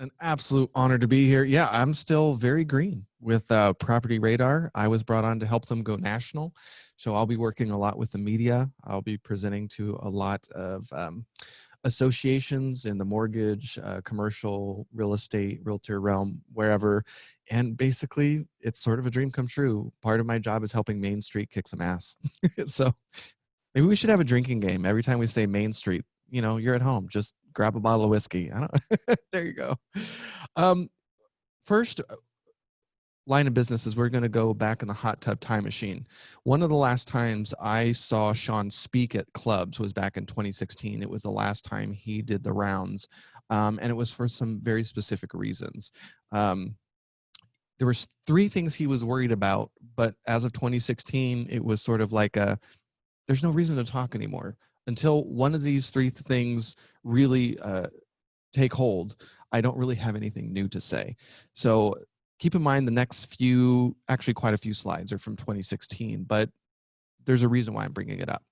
An absolute honor to be here. Yeah, I'm still very green with PropertyRadar. I was brought on to help them go national. So I'll be working a lot with the media. I'll be presenting to a lot of associations in the mortgage, commercial, real estate, realtor realm, wherever. And basically, it's sort of a dream come true. Part of my job is helping Main Street kick some ass. So maybe we should have a drinking game. Every time we say Main Street, you know, you're at home, just grab a bottle of whiskey. I don't, there you go. Um, First line of business is we're going to go back in the hot tub time machine. One of the last times I saw Sean speak at clubs was back in 2016. It was the last time he did the rounds, and it was for some very specific reasons. There was three things he was worried about, but as of 2016, it was sort of like there's no reason to talk anymore until one of these three things really take hold. I don't really have anything new to say. So keep in mind the next few, actually quite a few slides are from 2016, but there's a reason why I'm bringing it up.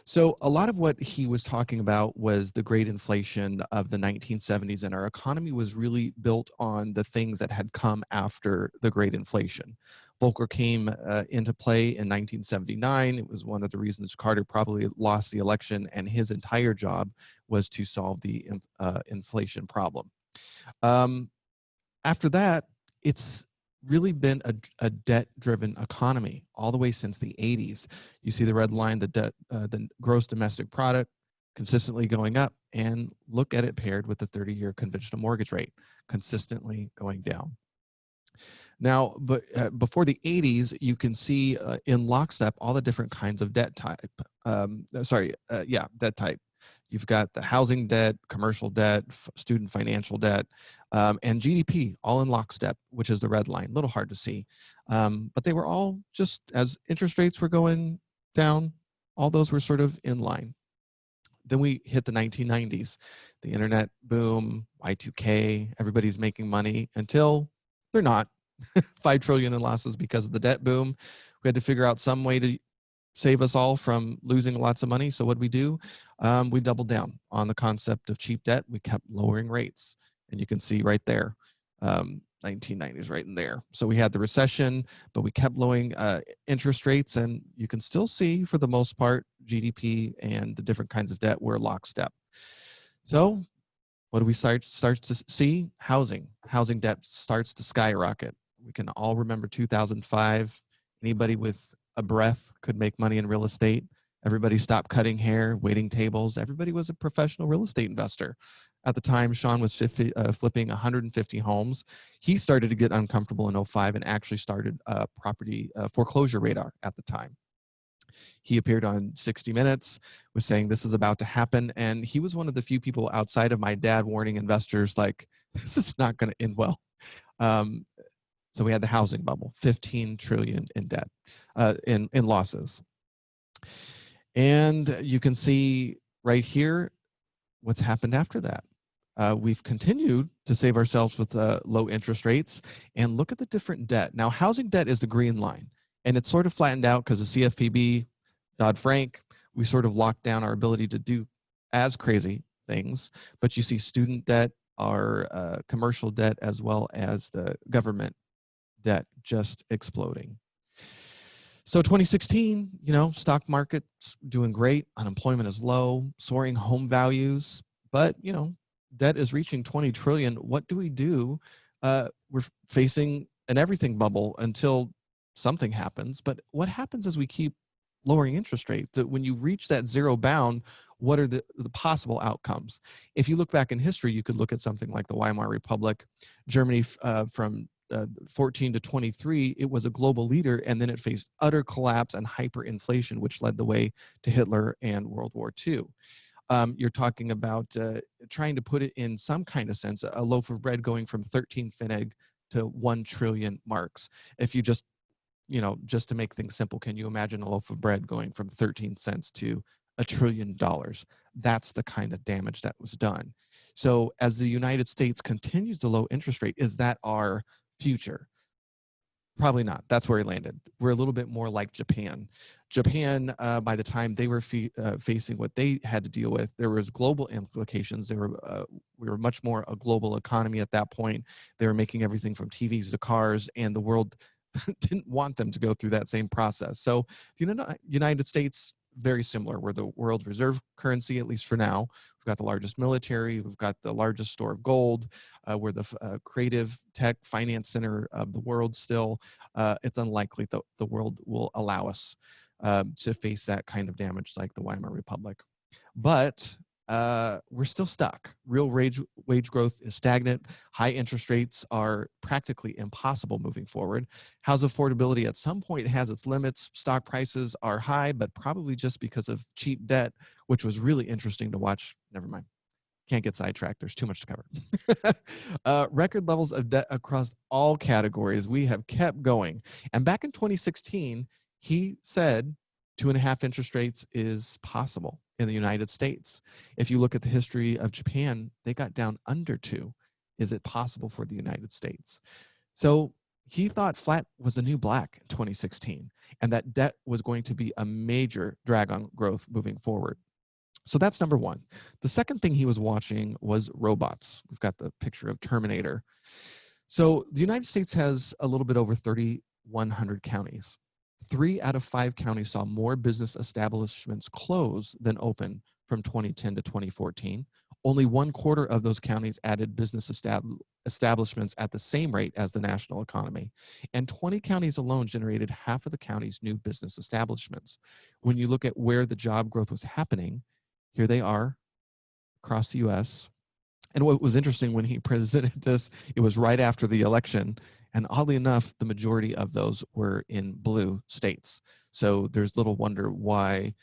So a lot of what he was talking about was the great inflation of the 1970s, and our economy was really built on the things that had come after the great inflation. Volcker came into play in 1979. It was one of the reasons Carter probably lost the election, and his entire job was to solve the inflation problem. After that, it's really been a debt-driven economy all the way since the 80s. You see the red line, the debt, the gross domestic product consistently going up, and look at it paired with the 30-year conventional mortgage rate consistently going down. Now, but before the 80s, you can see in lockstep all the different kinds of debt type. Debt type. You've got the housing debt, commercial debt, student financial debt, and GDP all in lockstep, which is the red line. A little hard to see. But they were all just, as interest rates were going down, all those were sort of in line. Then we hit the 1990s, the internet boom, Y2K, everybody's making money until they're not. 5 trillion in losses because of the debt boom. We had to figure out some way to save us all from losing lots of money. So what did we do? We doubled down on the concept of cheap debt. We kept lowering rates. And you can see right there, 1990s right in there. So we had the recession, but we kept lowering interest rates. And you can still see, for the most part, GDP and the different kinds of debt were lockstep. So what do we start to see? Housing debt starts to skyrocket. We can all remember 2005. Anybody with a breath could make money in real estate. Everybody stopped cutting hair, waiting tables. Everybody was a professional real estate investor. At the time, Sean was flipping 150 homes. He started to get uncomfortable in 2005 and actually started property foreclosure radar at the time. He appeared on 60 Minutes, was saying this is about to happen. And he was one of the few people outside of my dad warning investors like, this is not going to end well. So we had the housing bubble, 15 trillion in debt, in losses. And you can see right here what's happened after that. We've continued to save ourselves with low interest rates, and look at the different debt. Now, housing debt is the green line, and it's sort of flattened out because of CFPB, Dodd-Frank. We sort of locked down our ability to do as crazy things, but you see student debt, our commercial debt, as well as the government debt just exploding. So 2016, you know, stock market's doing great. Unemployment is low, soaring home values, but, you know, debt is reaching 20 trillion. What do we do? We're facing an everything bubble until something happens. But what happens as we keep lowering interest rates? That when you reach that zero bound, what are the possible outcomes? If you look back in history, you could look at something like the Weimar Republic, Germany from 14 to 23, it was a global leader, and then it faced utter collapse and hyperinflation, which led the way to Hitler and World War II. You're talking about trying to put it in some kind of sense, a loaf of bread going from 13 Pfennig to 1 trillion marks. If you just, you know, just to make things simple, can you imagine a loaf of bread going from 13 cents to $1 trillion? That's the kind of damage that was done. So as the United States continues the low interest rate, is that our future? Probably not. That's where he landed. We're a little bit more like Japan. Japan, by the time they were facing what they had to deal with, there was global implications. We were much more a global economy at that point. They were making everything from TVs to cars, and the world didn't want them to go through that same process. So the United States, very similar. We're the world's reserve currency, at least for now. We've got the largest military. We've got the largest store of gold. We're the creative tech finance center of the world still. It's unlikely the world will allow us to face that kind of damage like the Weimar Republic. But we're still stuck. Real wage growth is stagnant. High interest rates are practically impossible moving forward. House affordability at some point has its limits. Stock prices are high, but probably just because of cheap debt, which was really interesting to watch. Never mind. Can't get sidetracked. There's too much to cover. Record levels of debt across all categories. We have kept going. And back in 2016, he said 2.5 interest rates is possible in the United States. If you look at the history of Japan, they got down under 2. Is it possible for the United States? So he thought flat was the new black in 2016, and that debt was going to be a major drag on growth moving forward. So that's number one. The second thing he was watching was robots. We've got the picture of Terminator. So the United States has a little bit over 3,100 counties. 3 out of 5 counties saw more business establishments close than open from 2010 to 2014. Only 1/4 of those counties added business establishments at the same rate as the national economy. And 20 counties alone generated half of the county's new business establishments. When you look at where the job growth was happening, here they are across the US. And what was interesting when he presented this, it was right after the election. And oddly enough, the majority of those were in blue states. So there's little wonder why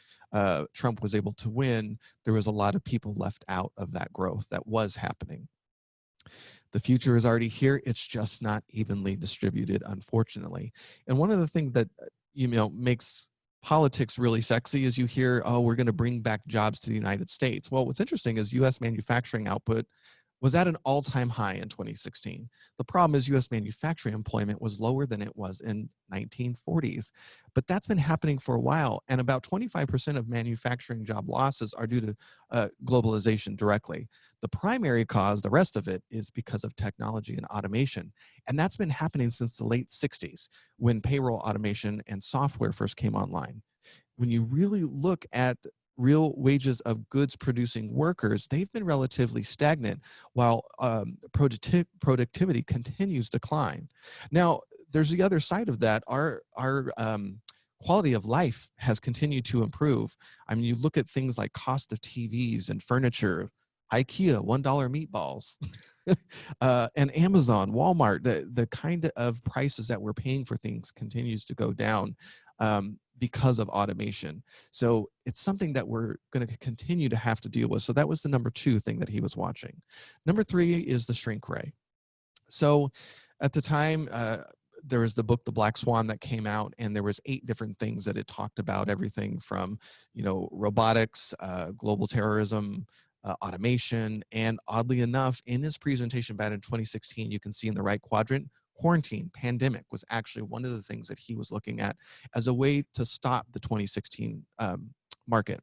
Trump was able to win. There was a lot of people left out of that growth that was happening. The future is already here. It's just not evenly distributed, unfortunately. And one of the things that makes politics really sexy is you hear, oh, we're going to bring back jobs to the United States. Well, what's interesting is U.S. manufacturing output was at an all-time high in 2016. The problem is U.S. manufacturing employment was lower than it was in 1940s, but that's been happening for a while, and about 25% of manufacturing job losses are due to globalization directly. The primary cause, the rest of it, is because of technology and automation, and that's been happening since the late 60s when payroll automation and software first came online. When you really look at real wages of goods producing workers, they've been relatively stagnant while productivity continues to climb. Now, there's the other side of that. Our quality of life has continued to improve. I mean, you look at things like cost of TVs and furniture, IKEA, $1 meatballs, and Amazon, Walmart, the kind of prices that we're paying for things continues to go down because of automation. So it's something that we're going to continue to have to deal with. So that was the number 2 thing that he was watching. Number 3 is the shrink ray. So at the time, there was the book The Black Swan that came out, and there was 8 different things that it talked about, everything from robotics, global terrorism, automation, and oddly enough, in his presentation back in 2016, you can see in the right quadrant, quarantine, pandemic was actually one of the things that he was looking at as a way to stop the 2016 market.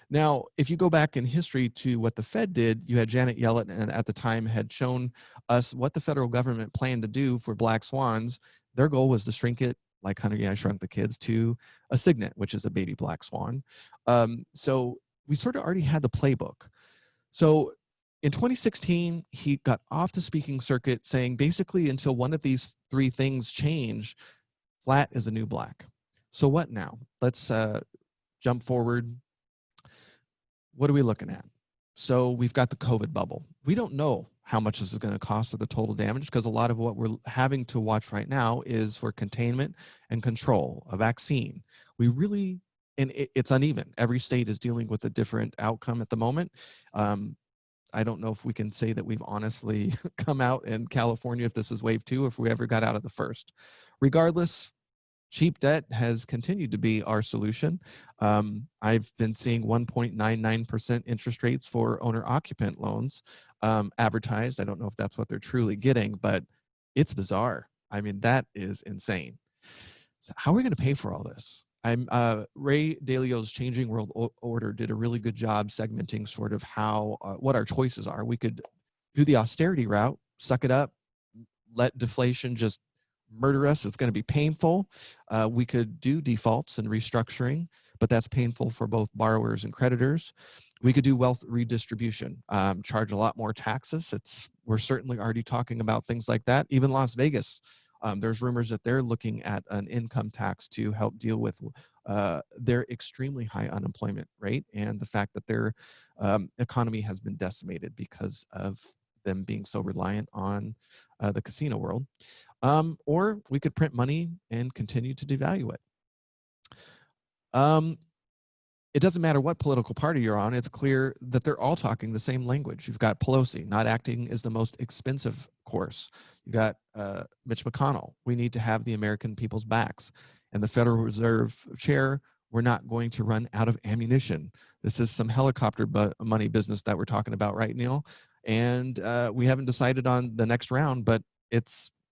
Now, if you go back in history to what the Fed did, you had Janet Yellen, and at the time had shown us what the federal government planned to do for black swans. Their goal was to shrink it, like Honey, I Shrunk the Kids, to a cygnet, which is a baby black swan. So we sort of already had the playbook. So in 2016, he got off the speaking circuit saying basically until one of these 3 things change, flat is the new black. So what now? Let's jump forward. What are we looking at? So we've got the COVID bubble. We don't know how much this is going to cost or the total damage, because a lot of what we're having to watch right now is for containment and control, a vaccine. We really, and it's uneven. Every state is dealing with a different outcome at the moment. I don't know if we can say that we've honestly come out in California, if this is wave 2, if we ever got out of the first. Regardless, cheap debt has continued to be our solution. I've been seeing 1.99% interest rates for owner-occupant loans advertised. I don't know if that's what they're truly getting, but it's bizarre. I mean, that is insane. So how are we going to pay for all this? Ray Dalio's Changing World Order did a really good job segmenting sort of how what our choices are. We could do the austerity route, suck it up, let deflation just murder us. It's going to be painful. We could do defaults and restructuring, but that's painful for both borrowers and creditors. We could do wealth redistribution, charge a lot more taxes. We're certainly already talking about things like that. Even Las Vegas, there's rumors that they're looking at an income tax to help deal with their extremely high unemployment rate and the fact that their economy has been decimated because of them being so reliant on the casino world. Or we could print money and continue to devalue it. It doesn't matter what political party you're on. It's clear that they're all talking the same language. You've got Pelosi, not acting is the most expensive course. You got Mitch McConnell. We need to have the American people's backs. And the Federal Reserve chair, we're not going to run out of ammunition. This is some helicopter money business that we're talking about, right, Neil? And we haven't decided on the next round, but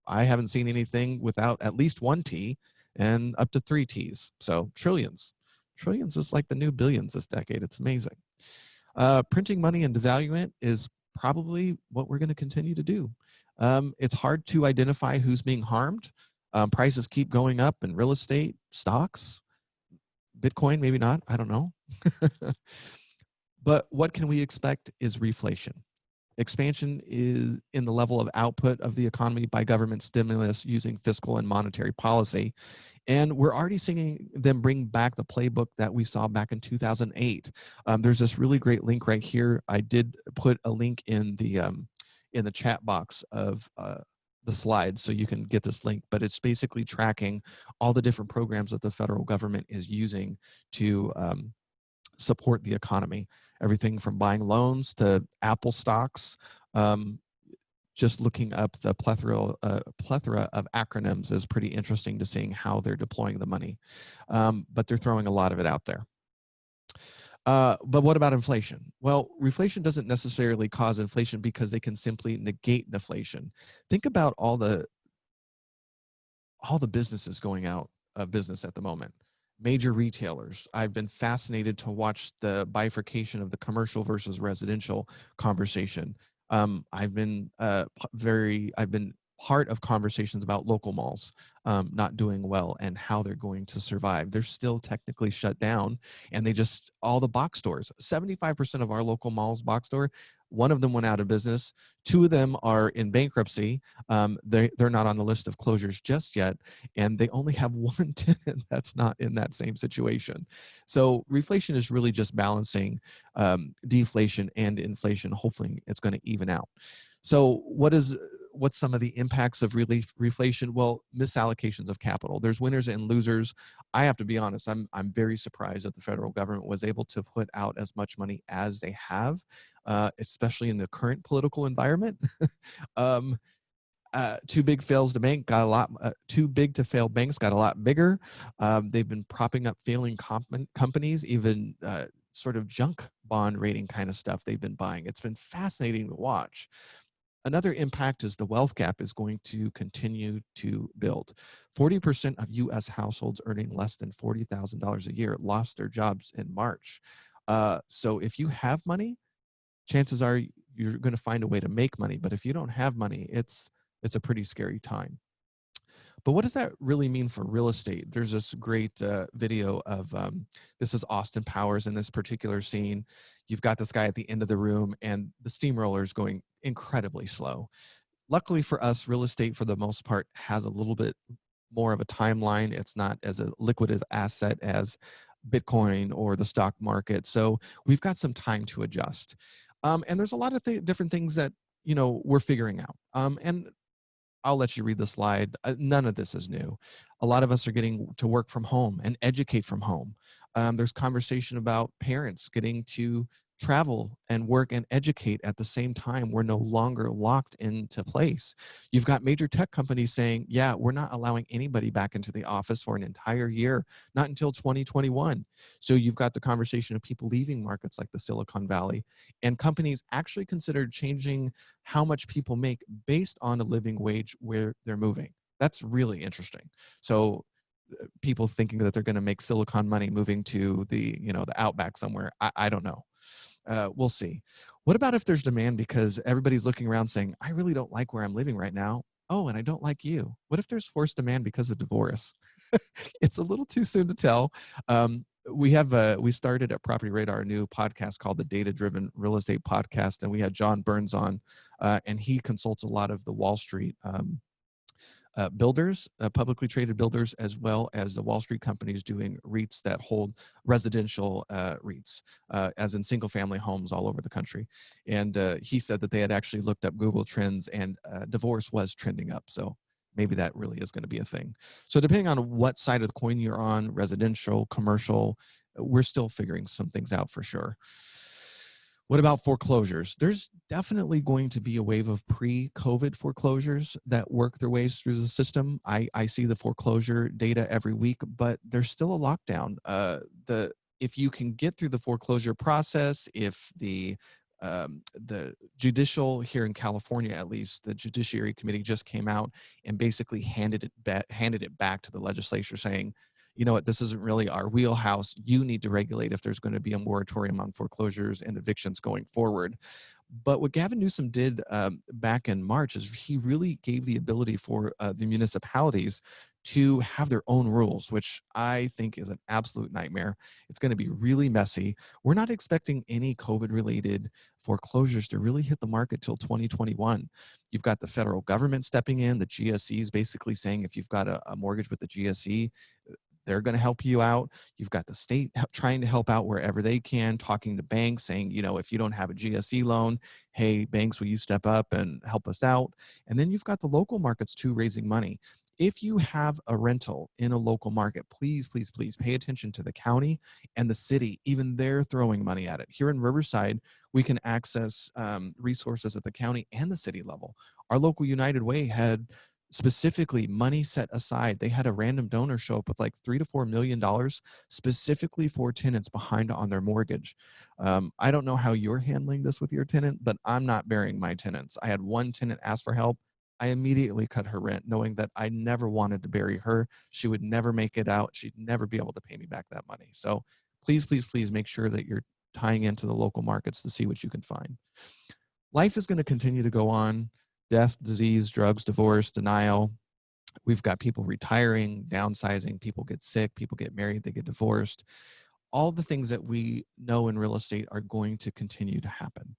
I haven't seen anything without at least one T and up to 3 Ts. So trillions. Trillions is like the new billions this decade. It's amazing. Printing money and devaluing it is probably what we're going to continue to do. It's hard to identify who's being harmed. Prices keep going up in real estate, stocks, Bitcoin, maybe not. I don't know. But what can we expect is reflation. Expansion is in the level of output of the economy by government stimulus using fiscal and monetary policy. And we're already seeing them bring back the playbook that we saw back in 2008. There's this really great link right here. I did put a link in the chat box of the slides so you can get this link, but it's basically tracking all the different programs that the federal government is using to support the economy. Everything from buying loans to Apple stocks. Just looking up the plethora of acronyms is pretty interesting to seeing how they're deploying the money. But they're throwing a lot of it out there. But what about inflation? Well, reflation doesn't necessarily cause inflation because they can simply negate deflation. Think about all the businesses going out of business at the moment. Major retailers. I've been fascinated to watch the bifurcation of the commercial versus residential conversation. I've been part of conversations about local malls not doing well and how they're going to survive. They're still technically shut down, and all the box stores, 75% of our local malls box store, one of them went out of business. 2 of them are in bankruptcy. They're not on the list of closures just yet, and they only have 1 tenant that's not in that same situation. So reflation is really just balancing deflation and inflation. Hopefully it's going to even out. So what's some of the impacts of reflation? Well, misallocations of capital. There's winners and losers. I have to be honest, I'm very surprised that the federal government was able to put out as much money as they have, especially in the current political environment. Too big fails to bank got a lot. Too big to fail banks got a lot bigger. They've been propping up failing companies, even sort of junk bond rating kind of stuff they've been buying. It's been fascinating to watch. Another impact is the wealth gap is going to continue to build. 40% of U.S. households earning less than $40,000 a year lost their jobs in March. So if you have money, chances are you're going to find a way to make money. But if you don't have money, it's a pretty scary time. But what does that really mean for real estate? There's this great video of, this is Austin Powers in this particular scene. You've got this guy at the end of the room and the steamroller is going incredibly slow. Luckily for us, real estate for the most part has a little bit more of a timeline. It's not as a liquid asset as Bitcoin or the stock market. So we've got some time to adjust. And there's a lot of different things that, we're figuring out. And I'll let you read the slide. None of this is new. A lot of us are getting to work from home and educate from home. There's conversation about parents getting to travel and work and educate at the same time. We're no longer locked into place. You've got major tech companies saying, yeah, we're not allowing anybody back into the office for an entire year, not until 2021. So you've got the conversation of people leaving markets like the Silicon Valley, and companies actually considered changing how much people make based on a living wage where they're moving. That's really interesting. So people thinking that they're going to make Silicon money moving to the, the outback somewhere. I don't know. We'll see. What about if there's demand because everybody's looking around saying, I really don't like where I'm living right now. Oh, and I don't like you. What if there's forced demand because of divorce? It's a little too soon to tell. We started at Property Radar a new podcast called the Data Driven Real Estate Podcast, and we had John Burns on, and he consults a lot of the Wall Street builders, publicly traded builders, as well as the Wall Street companies doing REITs that hold residential REITs, as in single family homes all over the country. And he said that they had actually looked up Google Trends, and divorce was trending up. So maybe that really is going to be a thing. So depending on what side of the coin you're on, residential, commercial, we're still figuring some things out for sure. What about foreclosures? There's definitely going to be a wave of pre-COVID foreclosures that work their ways through the system. I see the foreclosure data every week, but there's still a lockdown. If you can get through the foreclosure process, if the judicial here in California, at least, the Judiciary Committee just came out and basically handed it back to the legislature, saying, you know what, this isn't really our wheelhouse. You need to regulate if there's going to be a moratorium on foreclosures and evictions going forward. But what Gavin Newsom did back in March is he really gave the ability for the municipalities to have their own rules, which I think is an absolute nightmare. It's going to be really messy. We're not expecting any COVID-related foreclosures to really hit the market till 2021. You've got the federal government stepping in. The GSE is basically saying if you've got a mortgage with the GSE, they're going to help you out. You've got the state trying to help out wherever they can, talking to banks, saying, if you don't have a GSE loan, hey, banks, will you step up and help us out? And then you've got the local markets too raising money. If you have a rental in a local market, please, please, please pay attention to the county and the city. Even they're throwing money at it. Here in Riverside, we can access resources at the county and the city level. Our local United Way had specifically money set aside. They had a random donor show up with like $3 to $4 million specifically for tenants behind on their mortgage. I don't know how you're handling this with your tenant, but I'm not burying my tenants. I had one tenant ask for help. I immediately cut her rent, knowing that I never wanted to bury her. She would never make it out. She'd never be able to pay me back that money. So please, please, please make sure that you're tying into the local markets to see what you can find. Life is going to continue to go on. Death, disease, drugs, divorce, denial. We've got people retiring, downsizing, people get sick, people get married, they get divorced. All the things that we know in real estate are going to continue to happen.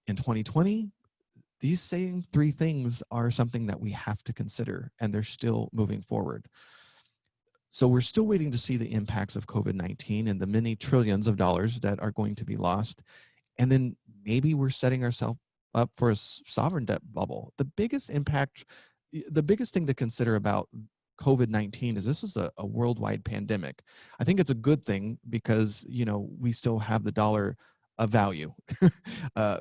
In 2020, these same three things are something that we have to consider, and they're still moving forward. So we're still waiting to see the impacts of COVID-19 and the many trillions of dollars that are going to be lost. And then maybe we're setting ourselves up for a sovereign debt bubble. The biggest thing to consider about COVID-19 is this is a worldwide pandemic. I think it's a good thing because, we still have the dollar of value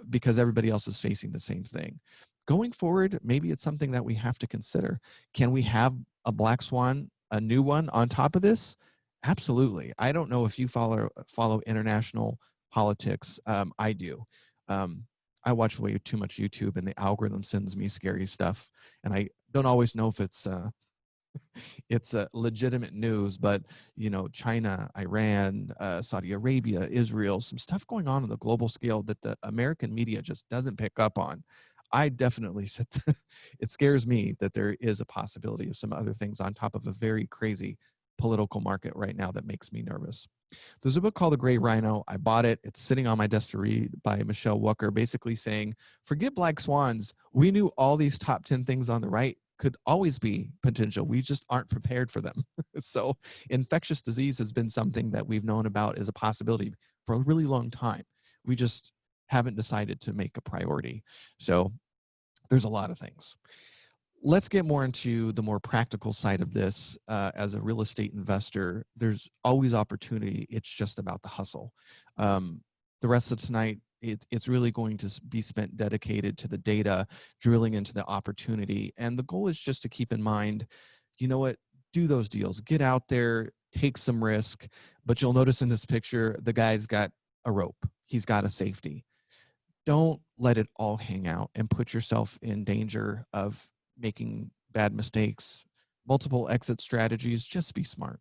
because everybody else is facing the same thing. Going forward, maybe it's something that we have to consider. Can we have a black swan, a new one on top of this? Absolutely. I don't know if you follow international politics. I do. I watch way too much YouTube, and the algorithm sends me scary stuff, and I don't always know if it's legitimate news. But China, Iran, Saudi Arabia, Israel, some stuff going on the global scale that the American media just doesn't pick up on. I definitely said it scares me that there is a possibility of some other things on top of a very crazy political market right now that makes me nervous. There's a book called The Gray Rhino. I bought it. It's sitting on my desk to read, by Michelle Walker, basically saying, forget black swans. We knew all these top 10 things on the right could always be potential. We just aren't prepared for them. So infectious disease has been something that we've known about as a possibility for a really long time. We just haven't decided to make a priority. So there's a lot of things. Let's get more into the more practical side of this. As a real estate investor, there's always opportunity. It's just about the hustle. The rest of tonight, it's really going to be spent dedicated to the data, drilling into the opportunity. And the goal is just to keep in mind, you know what, do those deals, get out there, take some risk. But you'll notice in this picture, the guy's got a rope. He's got a safety. Don't let it all hang out and put yourself in danger of making bad mistakes, multiple exit strategies. Just be smart.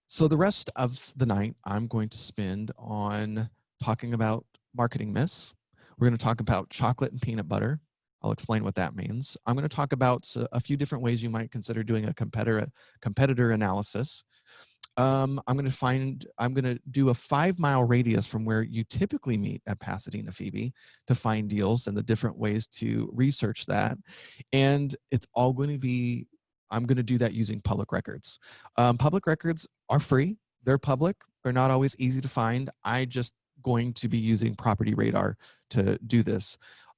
So the rest of the night, I'm going to spend on talking about marketing myths. We're going to talk about chocolate and peanut butter. I'll explain what that means. I'm going to talk about a few different ways you might consider doing a competitor analysis. I'm going to do a 5-mile radius from where you typically meet at Pasadena FIBI to find deals and the different ways to research that. And it's all going to be, I'm going to do that using public records. Public records are free. They're public. They're not always easy to find. I just going to be using PropertyRadar to do this.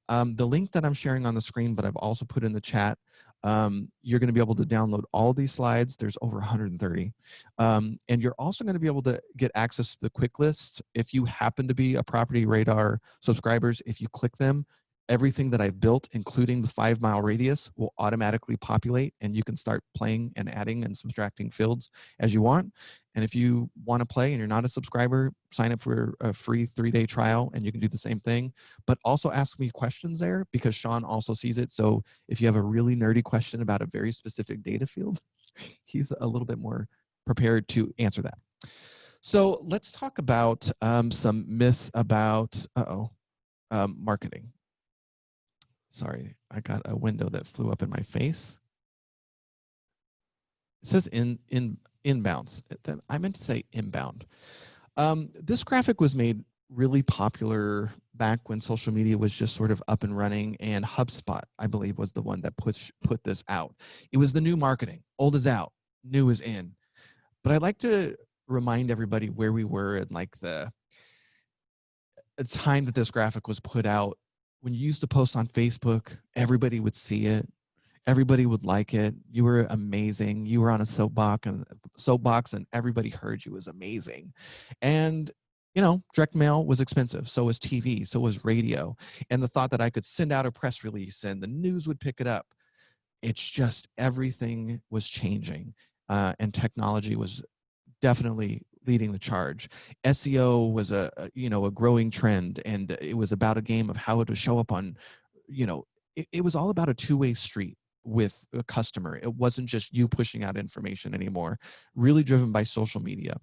The link that I'm sharing on the screen, but I've also put in the chat, you're going to be able to download all these slides. There's over 130. And you're also going to be able to get access to the quick lists. If you happen to be a PropertyRadar subscribers, if you click them, everything that I've built, including the 5-mile radius, will automatically populate, and you can start playing and adding and subtracting fields as you want. And if you want to play and you're not a subscriber, sign up for a free 3-day trial, and you can do the same thing. But also ask me questions there, because Sean also sees it. So if you have a really nerdy question about a very specific data field, he's a little bit more prepared to answer that. So let's talk about some myths about marketing. Sorry, I got a window that flew up in my face. It says inbounds. I meant to say inbound. This graphic was made really popular back when social media was just sort of up and running, and HubSpot, I believe, was the one that put this out. It was the new marketing. Old is out, new is in. But I'd like to remind everybody where we were in like the time that this graphic was put out. When you used to post on Facebook, everybody would see it. Everybody would like it. You were amazing. You were on a soapbox, and everybody heard you was amazing. And you know, direct mail was expensive. So was TV. So was radio. And the thought that I could send out a press release and the news would pick it up. It's just everything was changing, and technology was definitely leading the charge. SEO was a growing trend, and it was about a game of how to show up on, it was all about a two-way street with a customer. It wasn't just you pushing out information anymore, really driven by social media.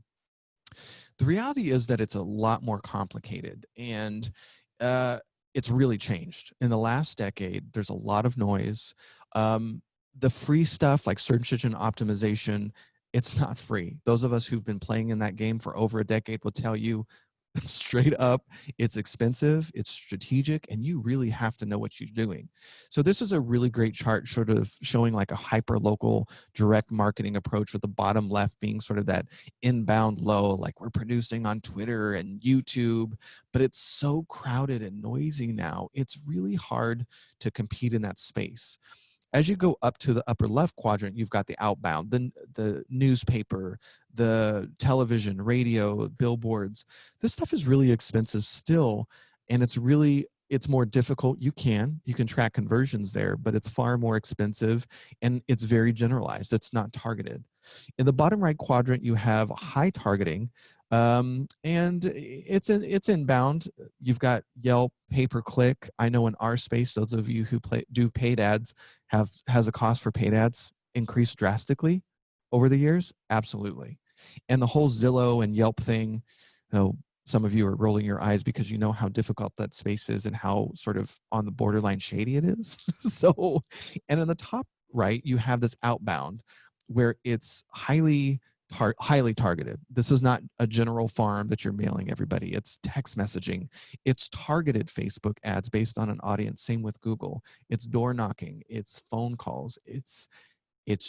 The reality is that it's a lot more complicated, and it's really changed. In the last decade, there's a lot of noise. The free stuff like search engine optimization, it's not free. Those of us who've been playing in that game for over a decade will tell you straight up, it's expensive, it's strategic, and you really have to know what you're doing. So this is a really great chart sort of showing like a hyper-local direct marketing approach, with the bottom left being sort of that inbound low, like we're producing on Twitter and YouTube, but it's so crowded and noisy now, it's really hard to compete in that space. As you go up to the upper left quadrant, you've got the outbound, the newspaper, the television, radio, billboards. This stuff is really expensive still, and it's more difficult. You can track conversions there, but it's far more expensive, and it's very generalized. It's not targeted. In the bottom right quadrant, you have high targeting, and it's inbound. You've got Yelp, pay-per-click. I know in our space, those of you who do paid ads has a cost for paid ads increased drastically over the years. Absolutely. And the whole Zillow and Yelp thing, some of you are rolling your eyes because you know how difficult that space is and how sort of on the borderline shady it is. So, and in the top right, you have this outbound where it's highly targeted. This is not a general farm that you're mailing everybody. It's text messaging. It's targeted Facebook ads based on an audience. Same with Google. It's door knocking. It's phone calls. It's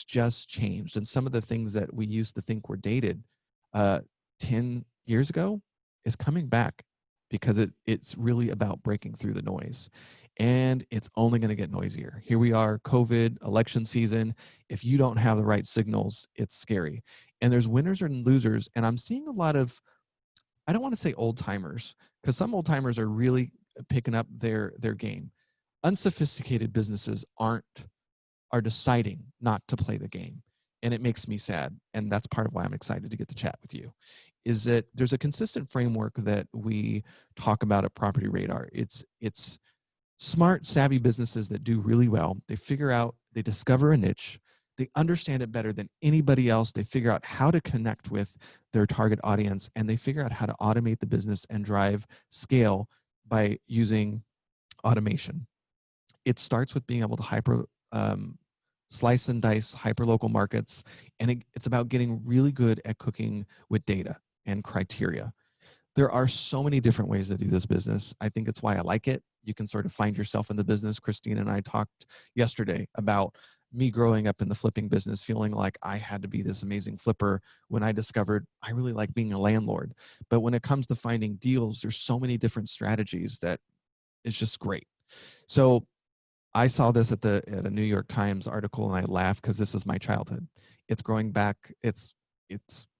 just changed. And some of the things that we used to think were dated 10 years ago is coming back, because it's really about breaking through the noise. And it's only going to get noisier. Here we are, COVID, election season. If you don't have the right signals, it's scary. And there's winners and losers. And I'm seeing a lot of, I don't want to say old timers, because some old timers are really picking up their game. Unsophisticated businesses are deciding not to play the game. And it makes me sad. And that's part of why I'm excited to get to chat with you, is that there's a consistent framework that we talk about at PropertyRadar. It's smart, savvy businesses that do really well. They figure out they discover a niche, they understand it better than anybody else, they figure out how to connect with their target audience, and they figure out how to automate the business and drive scale by using automation. It starts with being able to slice and dice hyper-local markets, and it's about getting really good at cooking with data and criteria. There are so many different ways to do this business. I think it's why I like it. You can sort of find yourself in the business. Christine and I talked yesterday about me growing up in the flipping business, feeling like I had to be this amazing flipper when I discovered I really like being a landlord. But when it comes to finding deals, there's so many different strategies that it's just great. So I saw this at a New York Times article, and I laughed because this is my childhood. It's growing back. It's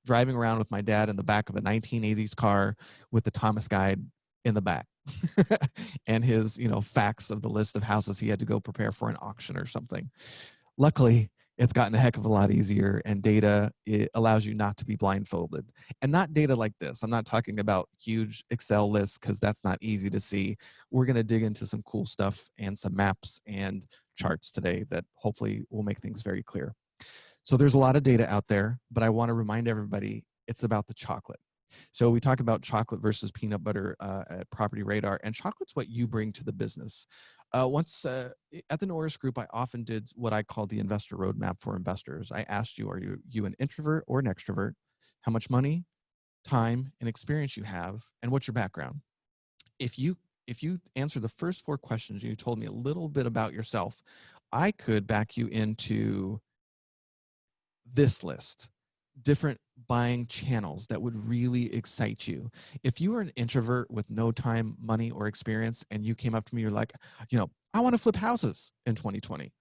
driving around with my dad in the back of a 1980s car with the Thomas Guide in the back, and his facts of the list of houses he had to go prepare for an auction or something. Luckily, it's gotten a heck of a lot easier, and data, it allows you not to be blindfolded. And not data like this. I'm not talking about huge Excel lists, because that's not easy to see. We're going to dig into some cool stuff and some maps and charts today that hopefully will make things very clear. So there's a lot of data out there, but I want to remind everybody it's about the chocolate. So we talk about chocolate versus peanut butter at Property Radar, and chocolate's what you bring to the business. Once at the Norris Group, I often did what I call the investor roadmap for investors. I asked you, are you an introvert or an extrovert? How much money, time, and experience you have, and what's your background? If you answer the first 4 questions and you told me a little bit about yourself, I could back you into this list. Different buying channels that would really excite you. If you were an introvert with no time, money, or experience, and you came up to me, you're like, I want to flip houses in 2020.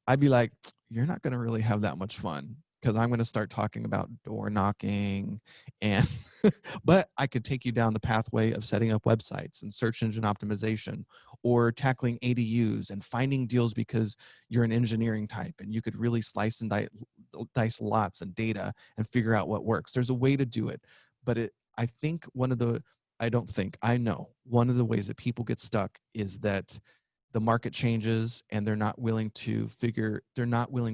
I'd be like, you're not going to really have that much fun, because I'm going to start talking about door knocking and but I could take you down the pathway of setting up websites and search engine optimization, or tackling ADUs and finding deals, because you're an engineering type and you could really slice and dice lots and data and figure out what works. There's a way to do it, but I know one of the ways that people get stuck is that the market changes, and they're not willing to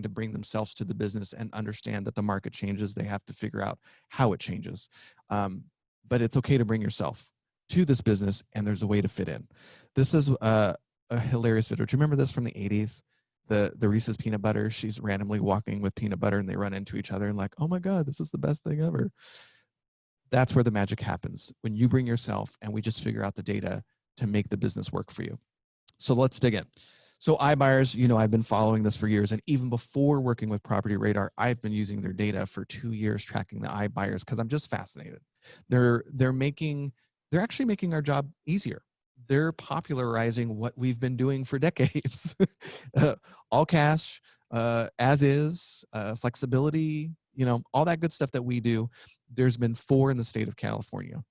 bring themselves to the business and understand that the market changes. They have to figure out how it changes. But it's okay to bring yourself to this business, and there's a way to fit in. This is a hilarious video. Do you remember this from the 80s? The Reese's peanut butter. She's randomly walking with peanut butter, and they run into each other and like, oh my God, this is the best thing ever. That's where the magic happens, when you bring yourself and we just figure out the data to make the business work for you. So let's dig in. So iBuyers, I've been following this for years, and even before working with Property Radar, I've been using their data for 2 years, tracking the iBuyers, because I'm just fascinated. They're actually making our job easier. They're popularizing what we've been doing for decades. All cash, as is, flexibility, all that good stuff that we do. There's been 4 in the state of California.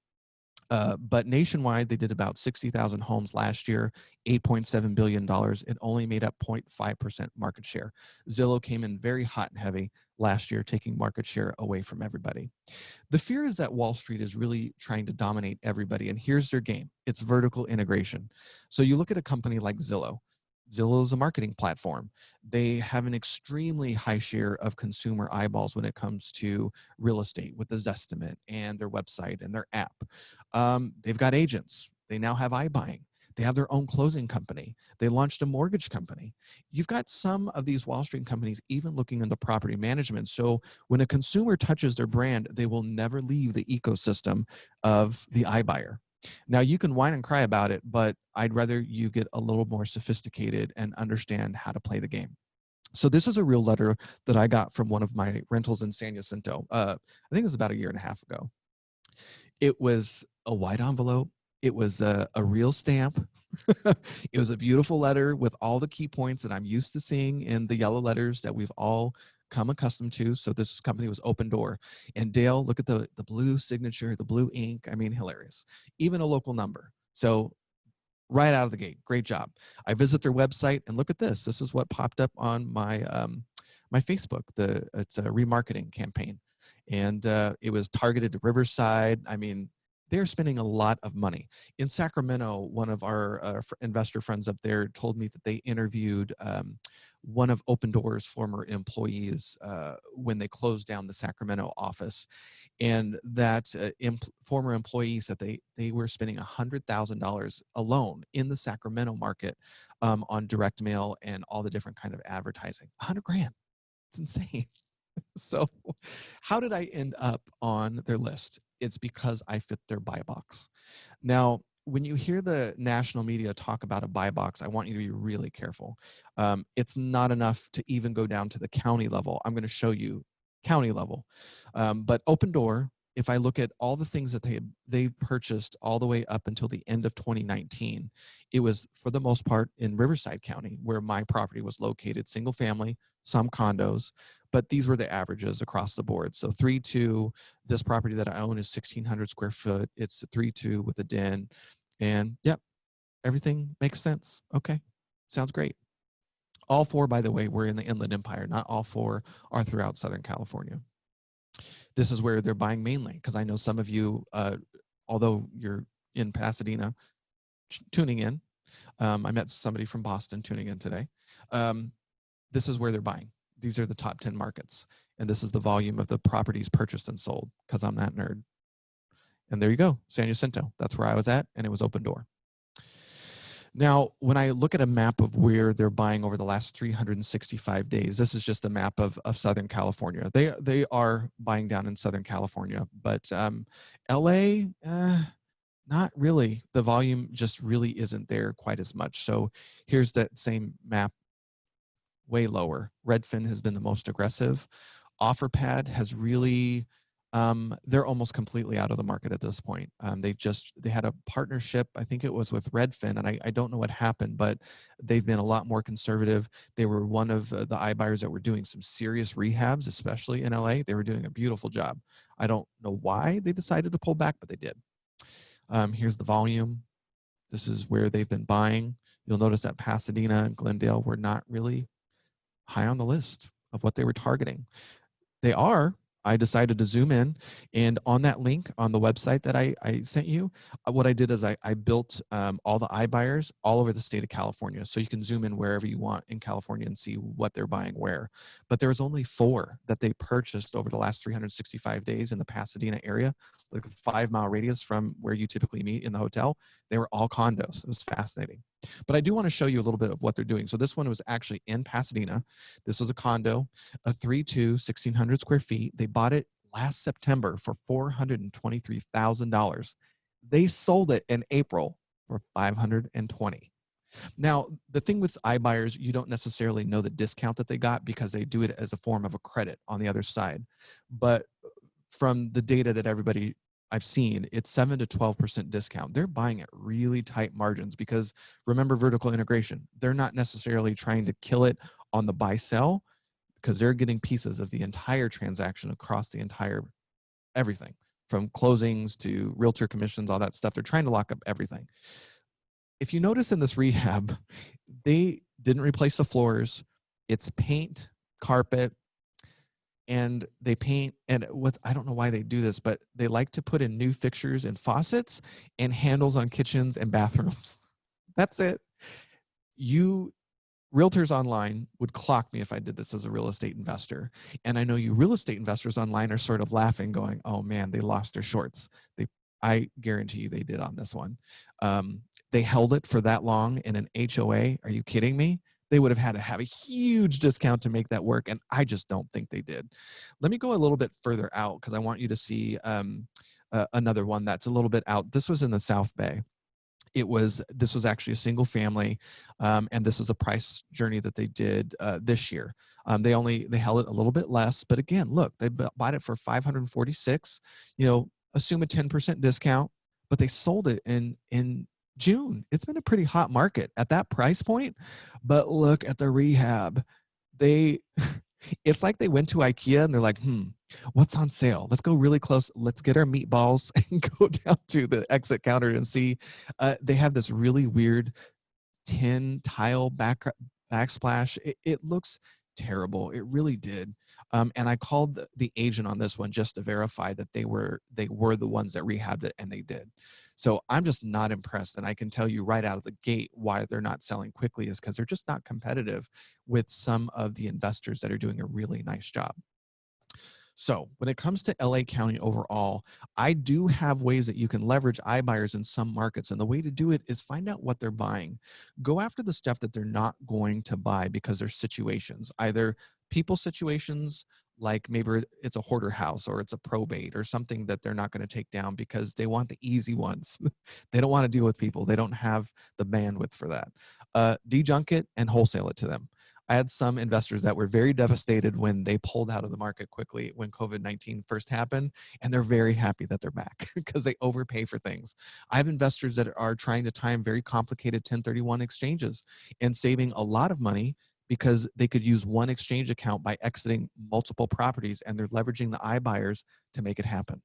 But nationwide, they did about 60,000 homes last year, $8.7 billion. It only made up 0.5% market share. Zillow came in very hot and heavy last year, taking market share away from everybody. The fear is that Wall Street is really trying to dominate everybody, and here's their game. It's vertical integration. So you look at a company like Zillow. Zillow is a marketing platform. They have an extremely high share of consumer eyeballs when it comes to real estate, with the Zestimate and their website and their app. They've got agents. They now have iBuying. They have their own closing company. They launched a mortgage company. You've got some of these Wall Street companies even looking into property management. So when a consumer touches their brand, they will never leave the ecosystem of the iBuyer. Now, you can whine and cry about it, but I'd rather you get a little more sophisticated and understand how to play the game. So this is a real letter that I got from one of my rentals in San Jacinto. I think it was about 1.5 years ago. It was a white envelope. It was a real stamp. It was a beautiful letter with all the key points that I'm used to seeing in the yellow letters that we've all come accustomed to. So this company was Open Door. And Dale, look at the blue signature, the blue ink. I mean, hilarious. Even a local number. So right out of the gate, great job. I visit their website, and look at this. This is what popped up on my my Facebook. It's a remarketing campaign, and it was targeted to Riverside. I mean, they're spending a lot of money. In Sacramento, one of our investor friends up there told me that they interviewed one of Open Doors' former employees when they closed down the Sacramento office, and that former employee said they were spending $100,000 alone in the Sacramento market on direct mail and all the different kind of advertising. 100 grand. It's insane. So how did I end up on their list? It's because I fit their buy box. Now, when you hear the national media talk about a buy box, I want you to be really careful. It's not enough to even go down to the county level. I'm going to show you county level. But Open Door, if I look at all the things that they've purchased all the way up until the end of 2019, it was for the most part in Riverside County, where my property was located, single family, some condos, but these were the averages across the board. So 3.2, this property that I own is 1,600 square foot. It's a 3.2 with a den, and yep, everything makes sense. Okay, sounds great. All four, by the way, were in the Inland Empire. Not all four are throughout Southern California. This is where they're buying mainly, because I know some of you, although you're in Pasadena, tuning in. I met somebody from Boston tuning in today. This is where they're buying. These are the top 10 markets. And this is the volume of the properties purchased and sold, because I'm that nerd. And there you go, San Jacinto. That's where I was at, and it was Open Door. Now, when I look at a map of where they're buying over the last 365 days, this is just a map of Southern California. They are buying down in Southern California, but LA, not really. The volume just really isn't there quite as much. So here's that same map, way lower. Redfin has been the most aggressive. OfferPad has really, they're almost completely out of the market at this point. They had a partnership, I think it was with Redfin, and I don't know what happened, but they've been a lot more conservative. They were one of the iBuyers that were doing some serious rehabs, especially in LA. They were doing a beautiful job. I don't know why they decided to pull back, but they did. Here's the volume. This is where they've been buying. You'll notice that Pasadena and Glendale were not really high on the list of what they were targeting. They are. I decided to zoom in, and on that link on the website that I sent you, what I did is I built all the iBuyers all over the state of California, so you can zoom in wherever you want in California and see what they're buying where. But there was only 4 that they purchased over the last 365 days in the Pasadena area, like a 5-mile radius from where you typically meet in the hotel. They were all condos. It was fascinating. But I do want to show you a little bit of what they're doing. So this one was actually in Pasadena. This was a condo, a 3.2, 1,600 square feet. They bought it last September for $423,000. They sold it in April for $520,000. Now, the thing with iBuyers, you don't necessarily know the discount that they got because they do it as a form of a credit on the other side. But from the data that everybody I've seen, it's 7 to 12% discount. They're buying at really tight margins because remember vertical integration. They're not necessarily trying to kill it on the buy sell because they're getting pieces of the entire transaction across the entire everything from closings to realtor commissions, all that stuff. They're trying to lock up everything. If you notice in this rehab, they didn't replace the floors. It's paint, carpet, and they paint, and I don't know why they do this, but they like to put in new fixtures and faucets and handles on kitchens and bathrooms. That's it. You realtors online would clock me if I did this as a real estate investor. And I know you real estate investors online are sort of laughing, going, oh man, they lost their shorts. I guarantee you they did on this one. They held it for that long in an HOA. Are you kidding me? They would have had to have a huge discount to make that work, and I just don't think they did. Let me go a little bit further out because I want you to see another one that's a little bit out. This was in the South Bay. This was actually a single family, and this is a price journey that they did this year. They held it a little bit less, but again, look, they bought it for $546. Assume a 10% discount, but they sold it in June. It's been a pretty hot market at that price point, but look at the rehab. It's like they went to IKEA and they're like, what's on sale? Let's go really close. Let's get our meatballs and go down to the exit counter and see. They have this really weird tin tile backsplash. It looks terrible. It really did. And I called the agent on this one just to verify that they were the ones that rehabbed it, and they did. So I'm just not impressed. And I can tell you right out of the gate why they're not selling quickly is because they're just not competitive with some of the investors that are doing a really nice job. So when it comes to LA County overall, I do have ways that you can leverage iBuyers in some markets. And the way to do it is find out what they're buying. Go after the stuff that they're not going to buy because there's situations, either people situations, like maybe it's a hoarder house or it's a probate or something that they're not going to take down because they want the easy ones. They don't want to deal with people. They don't have the bandwidth for that. Dejunk it and wholesale it to them. I had some investors that were very devastated when they pulled out of the market quickly when COVID-19 first happened, and they're very happy that they're back because they overpay for things. I have investors that are trying to time very complicated 1031 exchanges and saving a lot of money because they could use one exchange account by exiting multiple properties, and they're leveraging the iBuyers to make it happen.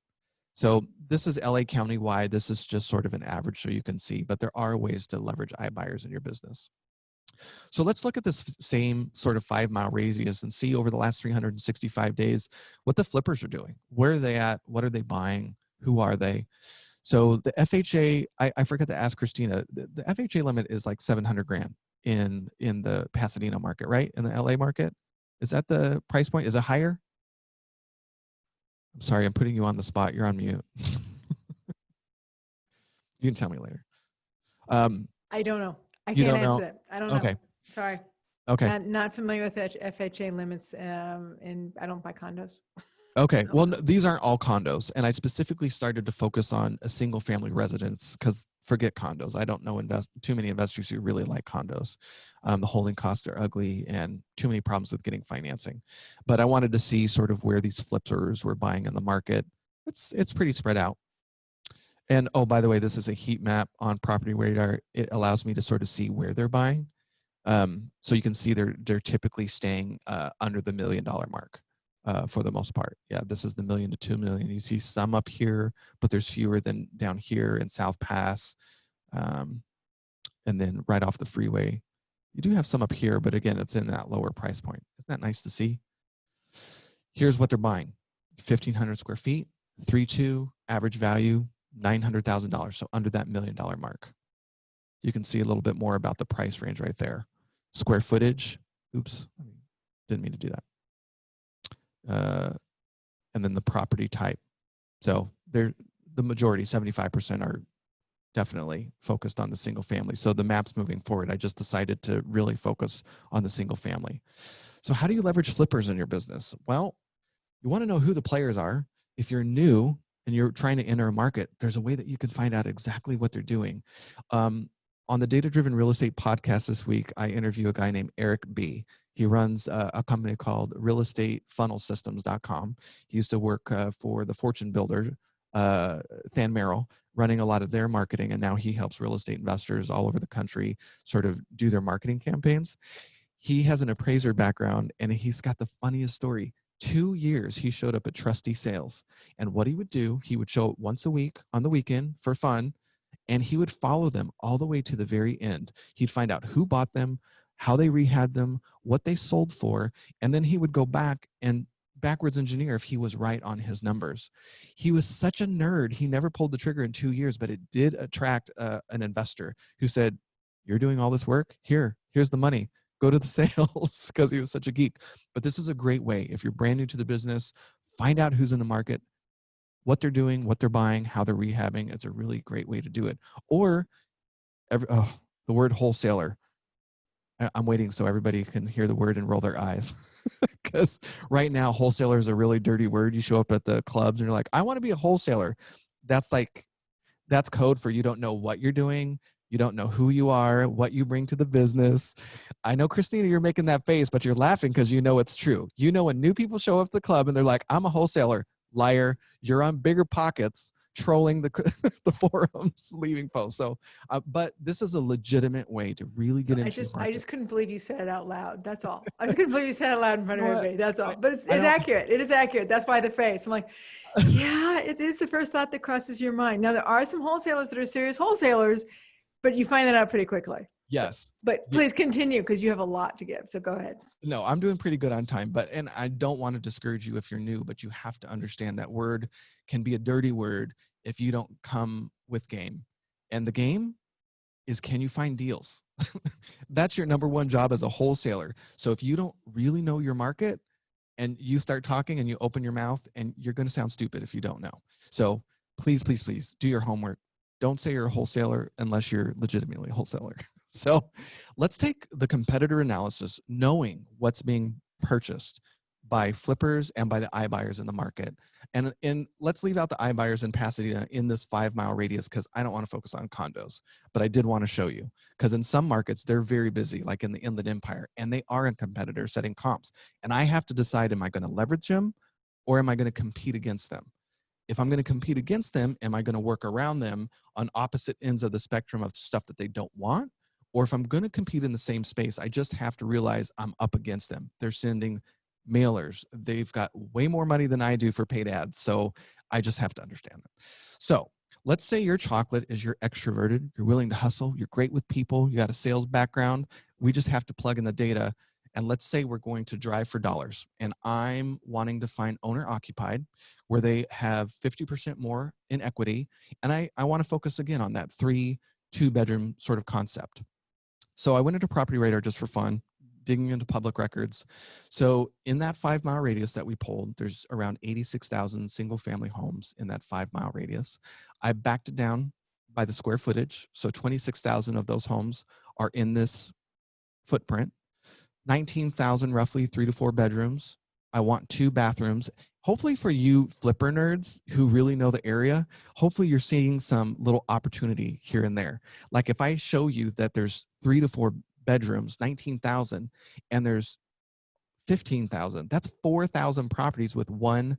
So this is LA County wide. This is just sort of an average so you can see, but there are ways to leverage iBuyers in your business. So let's look at this same sort of 5-mile radius and see over the last 365 days what the flippers are doing. Where are they at? What are they buying? Who are they? So the FHA, I forgot to ask Christina, the FHA limit is like 700 grand in the Pasadena market, right? In the LA market? Is that the price point? Is it higher? I'm sorry, I'm putting you on the spot. You're on mute. You can tell me later. I don't know. I You can't don't know? answer that. I don't know. Okay. Sorry. Okay. Not familiar with FHA limits, and I don't buy condos. Okay. Well, these aren't all condos. And I specifically started to focus on a single family residence because forget condos. I don't know too many investors who really like condos. The holding costs are ugly and too many problems with getting financing. But I wanted to see sort of where these flippers were buying in the market. It's pretty spread out. And oh, by the way, this is a heat map on PropertyRadar. It allows me to sort of see where they're buying. So you can see they're typically staying under the $1 million mark for the most part. Yeah, this is the $1 million to $2 million. You see some up here, but there's fewer than down here in South Pass. And then right off the freeway, you do have some up here, but again, it's in that lower price point. Isn't that nice to see? Here's what they're buying. 1,500 square feet, 3.2, average value, $900,000, so under that $1 million mark. You can see a little bit more about the price range right there. Square footage, oops, didn't mean to do that. And then the property type. So the majority, 75%, are definitely focused on the single family. So the map's moving forward. I just decided to really focus on the single family. So how do you leverage flippers in your business? Well, you want to know who the players are. If you're new and you're trying to enter a market, there's a way that you can find out exactly what they're doing. On the Data Driven Real Estate podcast this week, I interview a guy named Eric B. He runs a company called realestatefunnelsystems.com. He used to work for the fortune builder, Than Merrill, running a lot of their marketing, and now he helps real estate investors all over the country sort of do their marketing campaigns. He has an appraiser background, and he's got the funniest story. 2 years he showed up at Trustee Sales, and what he would do, he would show up once a week on the weekend for fun, and he would follow them all the way to the very end. He'd find out who bought them, how they rehabbed them, what they sold for, and then he would go back and backwards engineer if he was right on his numbers. He was such a nerd. He never pulled the trigger in 2 years, but it did attract an investor who said, "You're doing all this work? Here's the money. Go to the sales," because he was such a geek. But this is a great way. If you're brand new to the business, find out who's in the market, what they're doing, what they're buying, how they're rehabbing. It's a really great way to do it. Or the word wholesaler. I'm waiting so everybody can hear the word and roll their eyes. Because right now, wholesaler is a really dirty word. You show up at the clubs and you're like, I want to be a wholesaler. That's code for you don't know what you're doing. You don't know who you are, what you bring to the business. I know, Christina, you're making that face, but you're laughing because you know it's true. You know when new people show up at the club and they're like, I'm a wholesaler. Liar. You're on Bigger Pockets trolling the forums, leaving posts. So, but this is a legitimate way to really get into the market. I just couldn't believe you said it out loud. That's all. I just couldn't believe you said it out loud in front of everybody. That's all. But it's accurate. It is accurate. That's why the face. I'm like, yeah, it is the first thought that crosses your mind. Now, there are some wholesalers that are serious wholesalers, but you find that out pretty quickly. Yes. But please continue, because you have a lot to give. So go ahead. No, I'm doing pretty good on time, and I don't want to discourage you if you're new, but you have to understand that word can be a dirty word if you don't come with game. And the game is, can you find deals? That's your number one job as a wholesaler. So if you don't really know your market and you start talking and you open your mouth, and you're going to sound stupid if you don't know. So please, please, please do your homework. Don't say you're a wholesaler unless you're legitimately a wholesaler. So let's take the competitor analysis, knowing what's being purchased by flippers and by the iBuyers in the market. And let's leave out the iBuyers in Pasadena in this 5-mile radius, because I don't want to focus on condos, but I did want to show you, because in some markets, they're very busy, like in the Inland Empire, and they are a competitor setting comps. And I have to decide, am I going to leverage them or am I going to compete against them? If I'm going to compete against them, am I going to work around them on opposite ends of the spectrum of stuff that they don't want? Or if I'm going to compete in the same space, I just have to realize I'm up against them. They're sending mailers. They've got way more money than I do for paid ads. So I just have to understand them. So let's say your chocolate is you're extroverted, you're willing to hustle, you're great with people, you got a sales background. We just have to plug in the data. And let's say we're going to drive for dollars, and I'm wanting to find owner occupied where they have 50% more in equity. And I want to focus again on that 2-bedroom sort of concept. So I went into PropertyRadar just for fun, digging into public records. So in that 5-mile radius that we pulled, there's around 86,000 single family homes in that 5-mile radius. I backed it down by the square footage. So 26,000 of those homes are in this footprint. 19,000 roughly 3 to 4 bedrooms. I want 2 bathrooms. Hopefully for you flipper nerds who really know the area, hopefully you're seeing some little opportunity here and there. Like if I show you that there's 3 to 4 bedrooms, 19,000, and there's 15,000, that's 4,000 properties with 1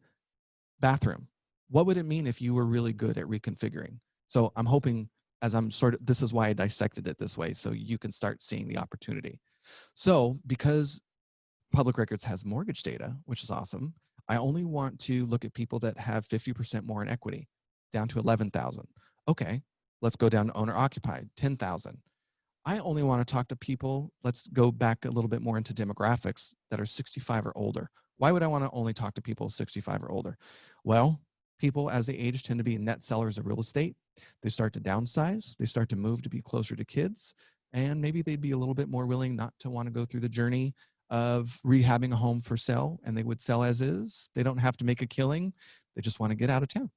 bathroom. What would it mean if you were really good at reconfiguring? So I'm hoping, as I'm this is why I dissected it this way, so you can start seeing the opportunity. So because Public Records has mortgage data, which is awesome, I only want to look at people that have 50% more in equity, down to 11,000. Okay, let's go down to owner occupied, 10,000. I only want to talk to people, let's go back a little bit more into demographics, that are 65 or older. Why would I want to only talk to people 65 or older? Well, people as they age tend to be net sellers of real estate. They start to downsize, they start to move to be closer to kids, and maybe they'd be a little bit more willing not to want to go through the journey of rehabbing a home for sale, and they would sell as is. They don't have to make a killing. They just want to get out of town.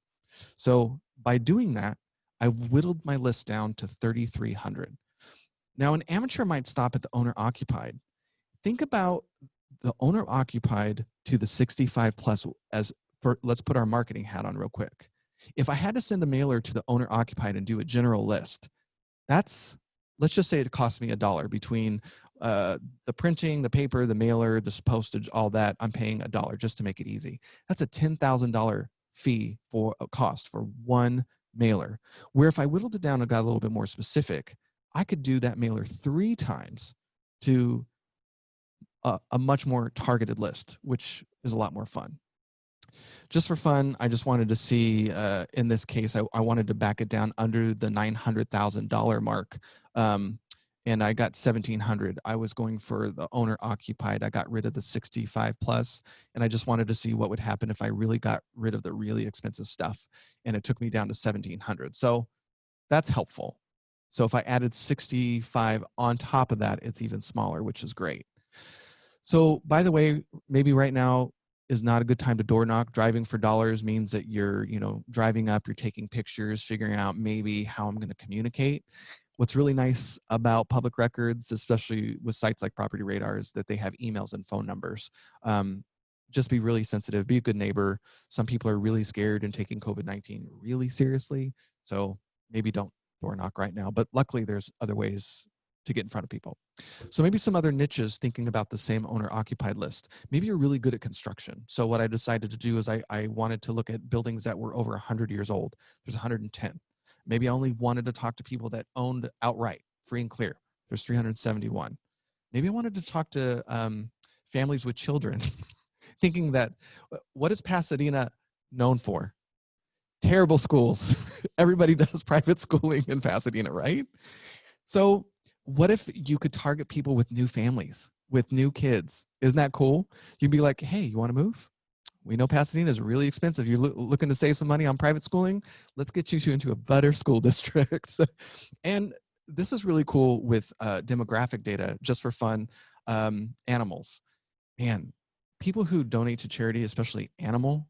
So by doing that, I've whittled my list down to 3,300. Now, an amateur might stop at the owner occupied. Think about the owner occupied to the 65 plus as for, let's put our marketing hat on real quick. If I had to send a mailer to the owner occupied and do a general list, that's, let's just say it cost me $1 between the printing, the paper, the mailer, the postage, all that. I'm paying $1 just to make it easy. That's a $10,000 fee for a cost for 1 mailer. Where if I whittled it down and got a little bit more specific, I could do that mailer 3 times to a much more targeted list, which is a lot more fun. Just for fun, I just wanted to see, in this case, I wanted to back it down under the $900,000 mark. And I got 1,700. I was going for the owner occupied. I got rid of the 65 plus, and I just wanted to see what would happen if I really got rid of the really expensive stuff. And it took me down to 1,700. So that's helpful. So if I added 65 on top of that, it's even smaller, which is great. So by the way, maybe right now is not a good time to door knock. Driving for dollars means that you're, driving up, you're taking pictures, figuring out maybe how I'm going to communicate. What's really nice about public records, especially with sites like PropertyRadar, is that they have emails and phone numbers. Just be really sensitive, be a good neighbor. Some people are really scared and taking COVID-19 really seriously. So maybe don't door knock right now, but luckily there's other ways to get in front of people. So maybe some other niches thinking about the same owner occupied list. Maybe you're really good at construction. So what I decided to do is I wanted to look at buildings that were over 100 years old. There's 110. Maybe I only wanted to talk to people that owned outright, free and clear. There's 371. Maybe I wanted to talk to families with children, thinking that, what is Pasadena known for? Terrible schools. Everybody does private schooling in Pasadena, right? So what if you could target people with new families, with new kids? Isn't that cool? You'd be like, hey, you want to move? We know Pasadena is really expensive. You're looking to save some money on private schooling? Let's get you into a better school district. And this is really cool with demographic data, just for fun. Animals. Man, people who donate to charity, especially animal,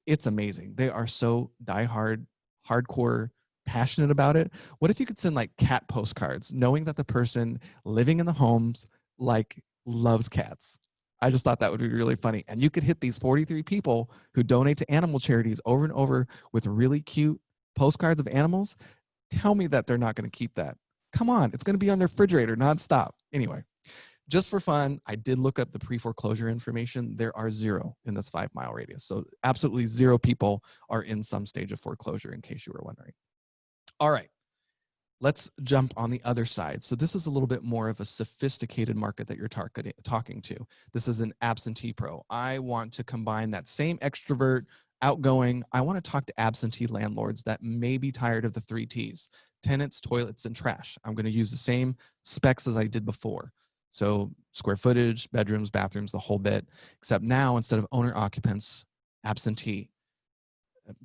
it's amazing. They are so diehard, hardcore, passionate about it. What if you could send like cat postcards, knowing that the person living in the homes like loves cats? I just thought that would be really funny. And you could hit these 43 people who donate to animal charities over and over with really cute postcards of animals. Tell me that they're not going to keep that. Come on, it's going to be on their refrigerator nonstop. Anyway, just for fun, I did look up the pre-foreclosure information. There are 0 in this 5-mile radius. So absolutely 0 people are in some stage of foreclosure, in case you were wondering. All right, let's jump on the other side. So this is a little bit more of a sophisticated market that you're talking to. This is an absentee pro. I want to combine that same extrovert, outgoing. I want to talk to absentee landlords that may be tired of the 3 T's: tenants, toilets, and trash. I'm going to use the same specs as I did before. So square footage, bedrooms, bathrooms, the whole bit, except now instead of owner occupants, absentee.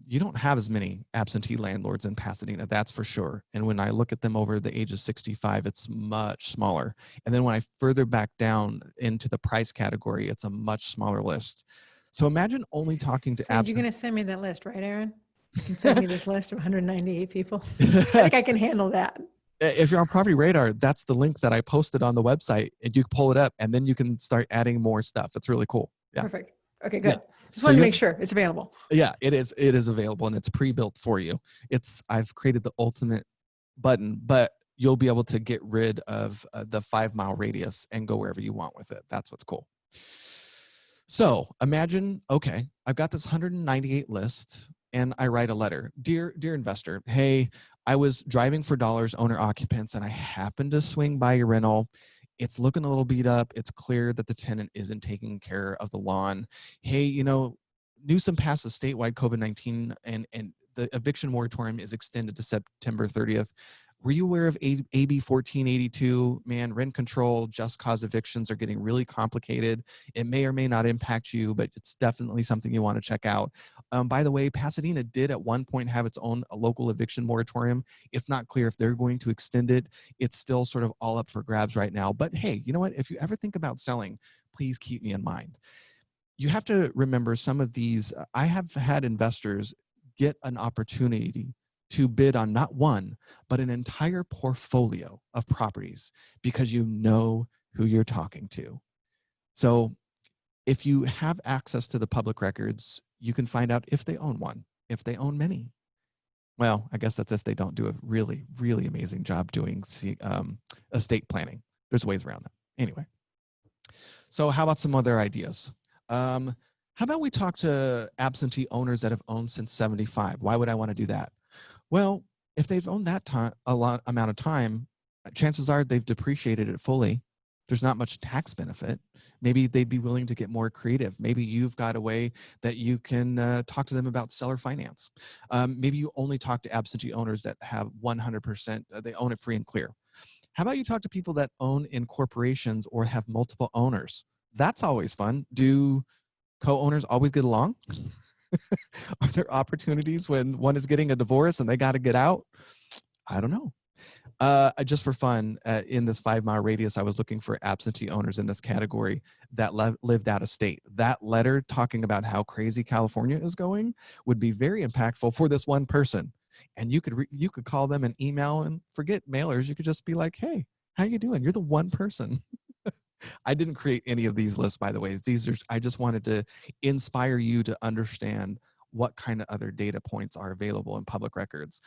You don't have as many absentee landlords in Pasadena, that's for sure. And when I look at them over the age of 65, it's much smaller. And then when I further back down into the price category, it's a much smaller list. So imagine only talking to So you're going to send me that list, right, Aaron? You can send me this list of 198 people. I think I can handle that. If you're on Property Radar, that's the link that I posted on the website, and you can pull it up, and then you can start adding more stuff. It's really cool. Yeah. Perfect. Okay, good. Yeah. Just wanted to make sure it's available. Yeah, it is. It is available, and it's pre-built for you. I've created the ultimate button, but you'll be able to get rid of the 5-mile radius and go wherever you want with it. That's what's cool. So imagine, okay, I've got this 198 list, and I write a letter. Dear investor, hey, I was driving for dollars, owner occupants, and I happened to swing by your rental. It's looking a little beat up. It's clear that the tenant isn't taking care of the lawn. Hey, Newsom passed a statewide COVID-19, and the eviction moratorium is extended to September 30th. Were you aware of AB 1482? Man, rent control, just cause evictions are getting really complicated. It may or may not impact you, but it's definitely something you want to check out. By the way, Pasadena did at one point have its own local eviction moratorium. It's not clear if they're going to extend it. It's still sort of all up for grabs right now. But hey, you know what? If you ever think about selling, please keep me in mind. You have to remember some of these. I have had investors get an opportunity to bid on not one, but an entire portfolio of properties because you know who you're talking to. So if you have access to the public records, you can find out if they own one, if they own many. Well, I guess that's if they don't do a really, really amazing job doing estate planning. There's ways around that. Anyway, so how about some other ideas? How about we talk to absentee owners that have owned since 75? Why would I want to do that? Well, if they've owned that amount of time, chances are they've depreciated it fully. There's not much tax benefit. Maybe they'd be willing to get more creative. Maybe you've got a way that you can talk to them about seller finance. Maybe you only talk to absentee owners that have 100%, they own it free and clear. How about you talk to people that own in corporations or have multiple owners? That's always fun. Do co-owners always get along? Are there opportunities when one is getting a divorce and they got to get out? I don't know. Just for fun, in this 5-mile radius, I was looking for absentee owners in this category that lived out of state. That letter talking about how crazy California is going would be very impactful for this one person. And you could call them an email, and forget mailers. You could just be like, hey, how you doing? You're the one person. I didn't create any of these lists, by the way. I just wanted to inspire you to understand what kind of other data points are available in public records.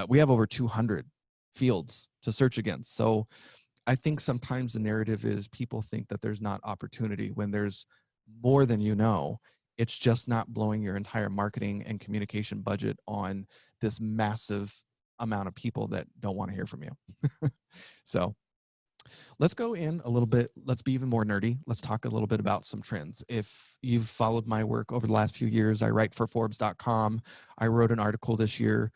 We have over 200 fields to search against. So I think sometimes the narrative is people think that there's not opportunity when there's more than you know. It's just not blowing your entire marketing and communication budget on this massive amount of people that don't want to hear from you. So let's go in a little bit. Let's be even more nerdy. Let's talk a little bit about some trends. If you've followed my work over the last few years, I write for Forbes.com. I wrote an article this year.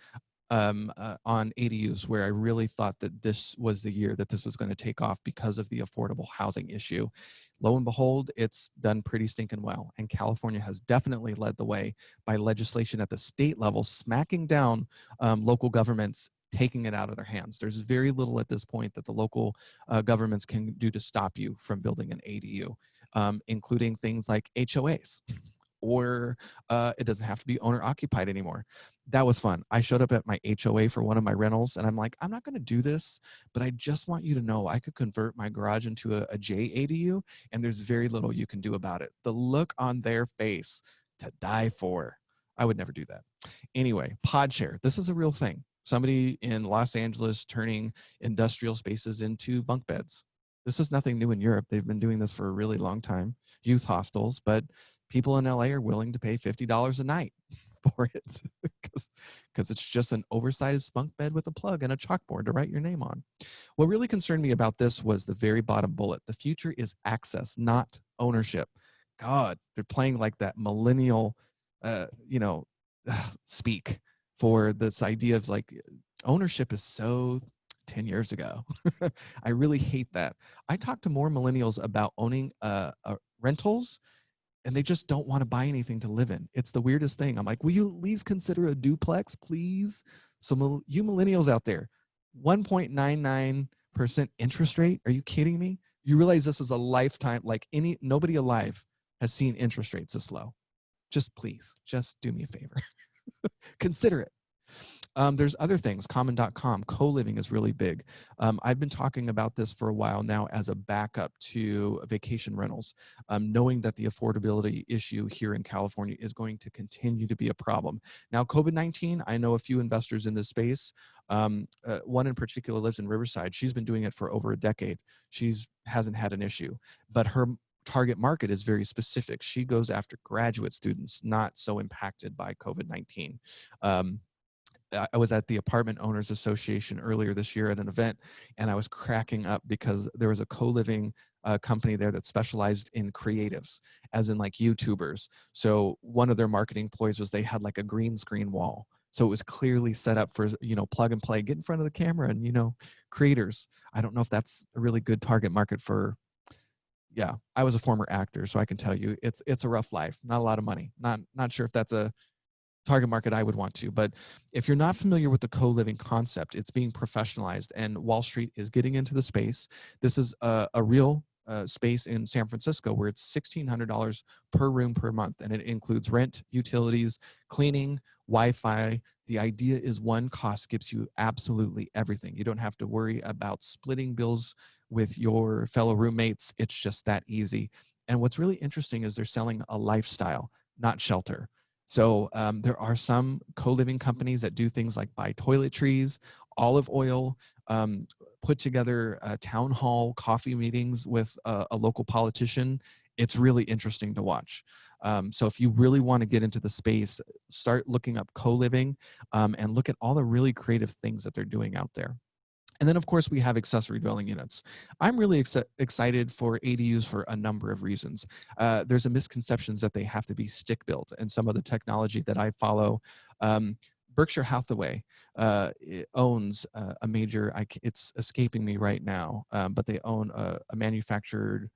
on ADUs, where I really thought that this was the year that this was going to take off because of the affordable housing issue. Lo and behold, it's done pretty stinking well. And California has definitely led the way by legislation at the state level, smacking down local governments, taking it out of their hands. There's very little at this point that the local governments can do to stop you from building an ADU, including things like HOAs. Or it doesn't have to be owner occupied anymore. That was fun. I showed up at my HOA for one of my rentals, and I'm like, I'm not going to do this, but I just want you to know I could convert my garage into a JADU, and there's very little you can do about it. The look on their face, to die for. I would never do that. Anyway, PodShare. This is a real thing. Somebody in Los Angeles turning industrial spaces into bunk beds. This is nothing new in Europe. They've been doing this for a really long time. Youth hostels, but people in LA are willing to pay $50 a night for it because it's just an oversized bunk bed with a plug and a chalkboard to write your name on. What really concerned me about this was the very bottom bullet. The future is access, not ownership. God, they're playing like that millennial, speak for this idea of like ownership is so 10 years ago. I really hate that. I talk to more millennials about owning rentals, and they just don't want to buy anything to live in. It's the weirdest thing. I'm like, will you at least consider a duplex, please? So you millennials out there, 1.99% interest rate. Are you kidding me? You realize this is a lifetime, like nobody alive has seen interest rates this low. Just please, just do me a favor. Consider it. There's other things, common.com, co-living is really big. I've been talking about this for a while now as a backup to vacation rentals, knowing that the affordability issue here in California is going to continue to be a problem. Now, COVID-19, I know a few investors in this space. One in particular lives in Riverside. She's been doing it for over a decade. Hasn't had an issue, but her target market is very specific. She goes after graduate students, not so impacted by COVID-19. I was at the Apartment Owners Association earlier this year at an event, and I was cracking up because there was a co-living company there that specialized in creatives, as in like YouTubers. So one of their marketing ploys was they had like a green screen wall. So it was clearly set up for, plug and play, get in front of the camera and, creators. I don't know if that's a really good target market for, I was a former actor, so I can tell you it's a rough life, not a lot of money. Not sure if that's a target market I would want to. But if you're not familiar with the co-living concept, it's being professionalized, and Wall Street is getting into the space. This is a real space in San Francisco where it's $1,600 per room per month, and it includes rent, utilities, cleaning, Wi-Fi. The idea is one cost gives you absolutely everything. You don't have to worry about splitting bills with your fellow roommates. It's just that easy. And what's really interesting is they're selling a lifestyle, not shelter. So there are some co-living companies that do things like buy toiletries, olive oil, put together town hall coffee meetings with a local politician. It's really interesting to watch. So if you really want to get into the space, start looking up co-living and look at all the really creative things that they're doing out there. And then, of course, we have accessory dwelling units. I'm really excited for ADUs for a number of reasons. There's a misconception that they have to be stick-built, and some of the technology that I follow. Berkshire Hathaway owns a major, it's escaping me right now, but they own a manufactured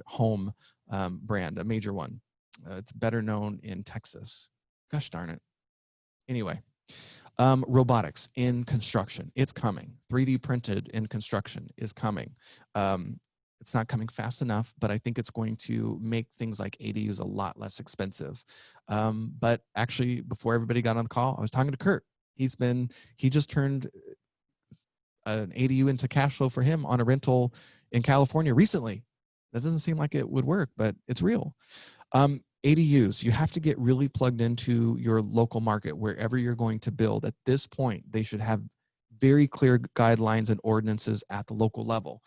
home brand, a major one. It's better known in Texas. Gosh darn it. Anyway. Robotics in construction, it's coming. 3D printed in construction is coming. It's not coming fast enough, but I think it's going to make things like ADUs a lot less expensive. But actually, before everybody got on the call, I was talking to Kurt. He just turned an ADU into cash flow for him on a rental in California recently. That doesn't seem like it would work, but it's real. ADUs, you have to get really plugged into your local market wherever you're going to build. At this point, they should have very clear guidelines and ordinances at the local level.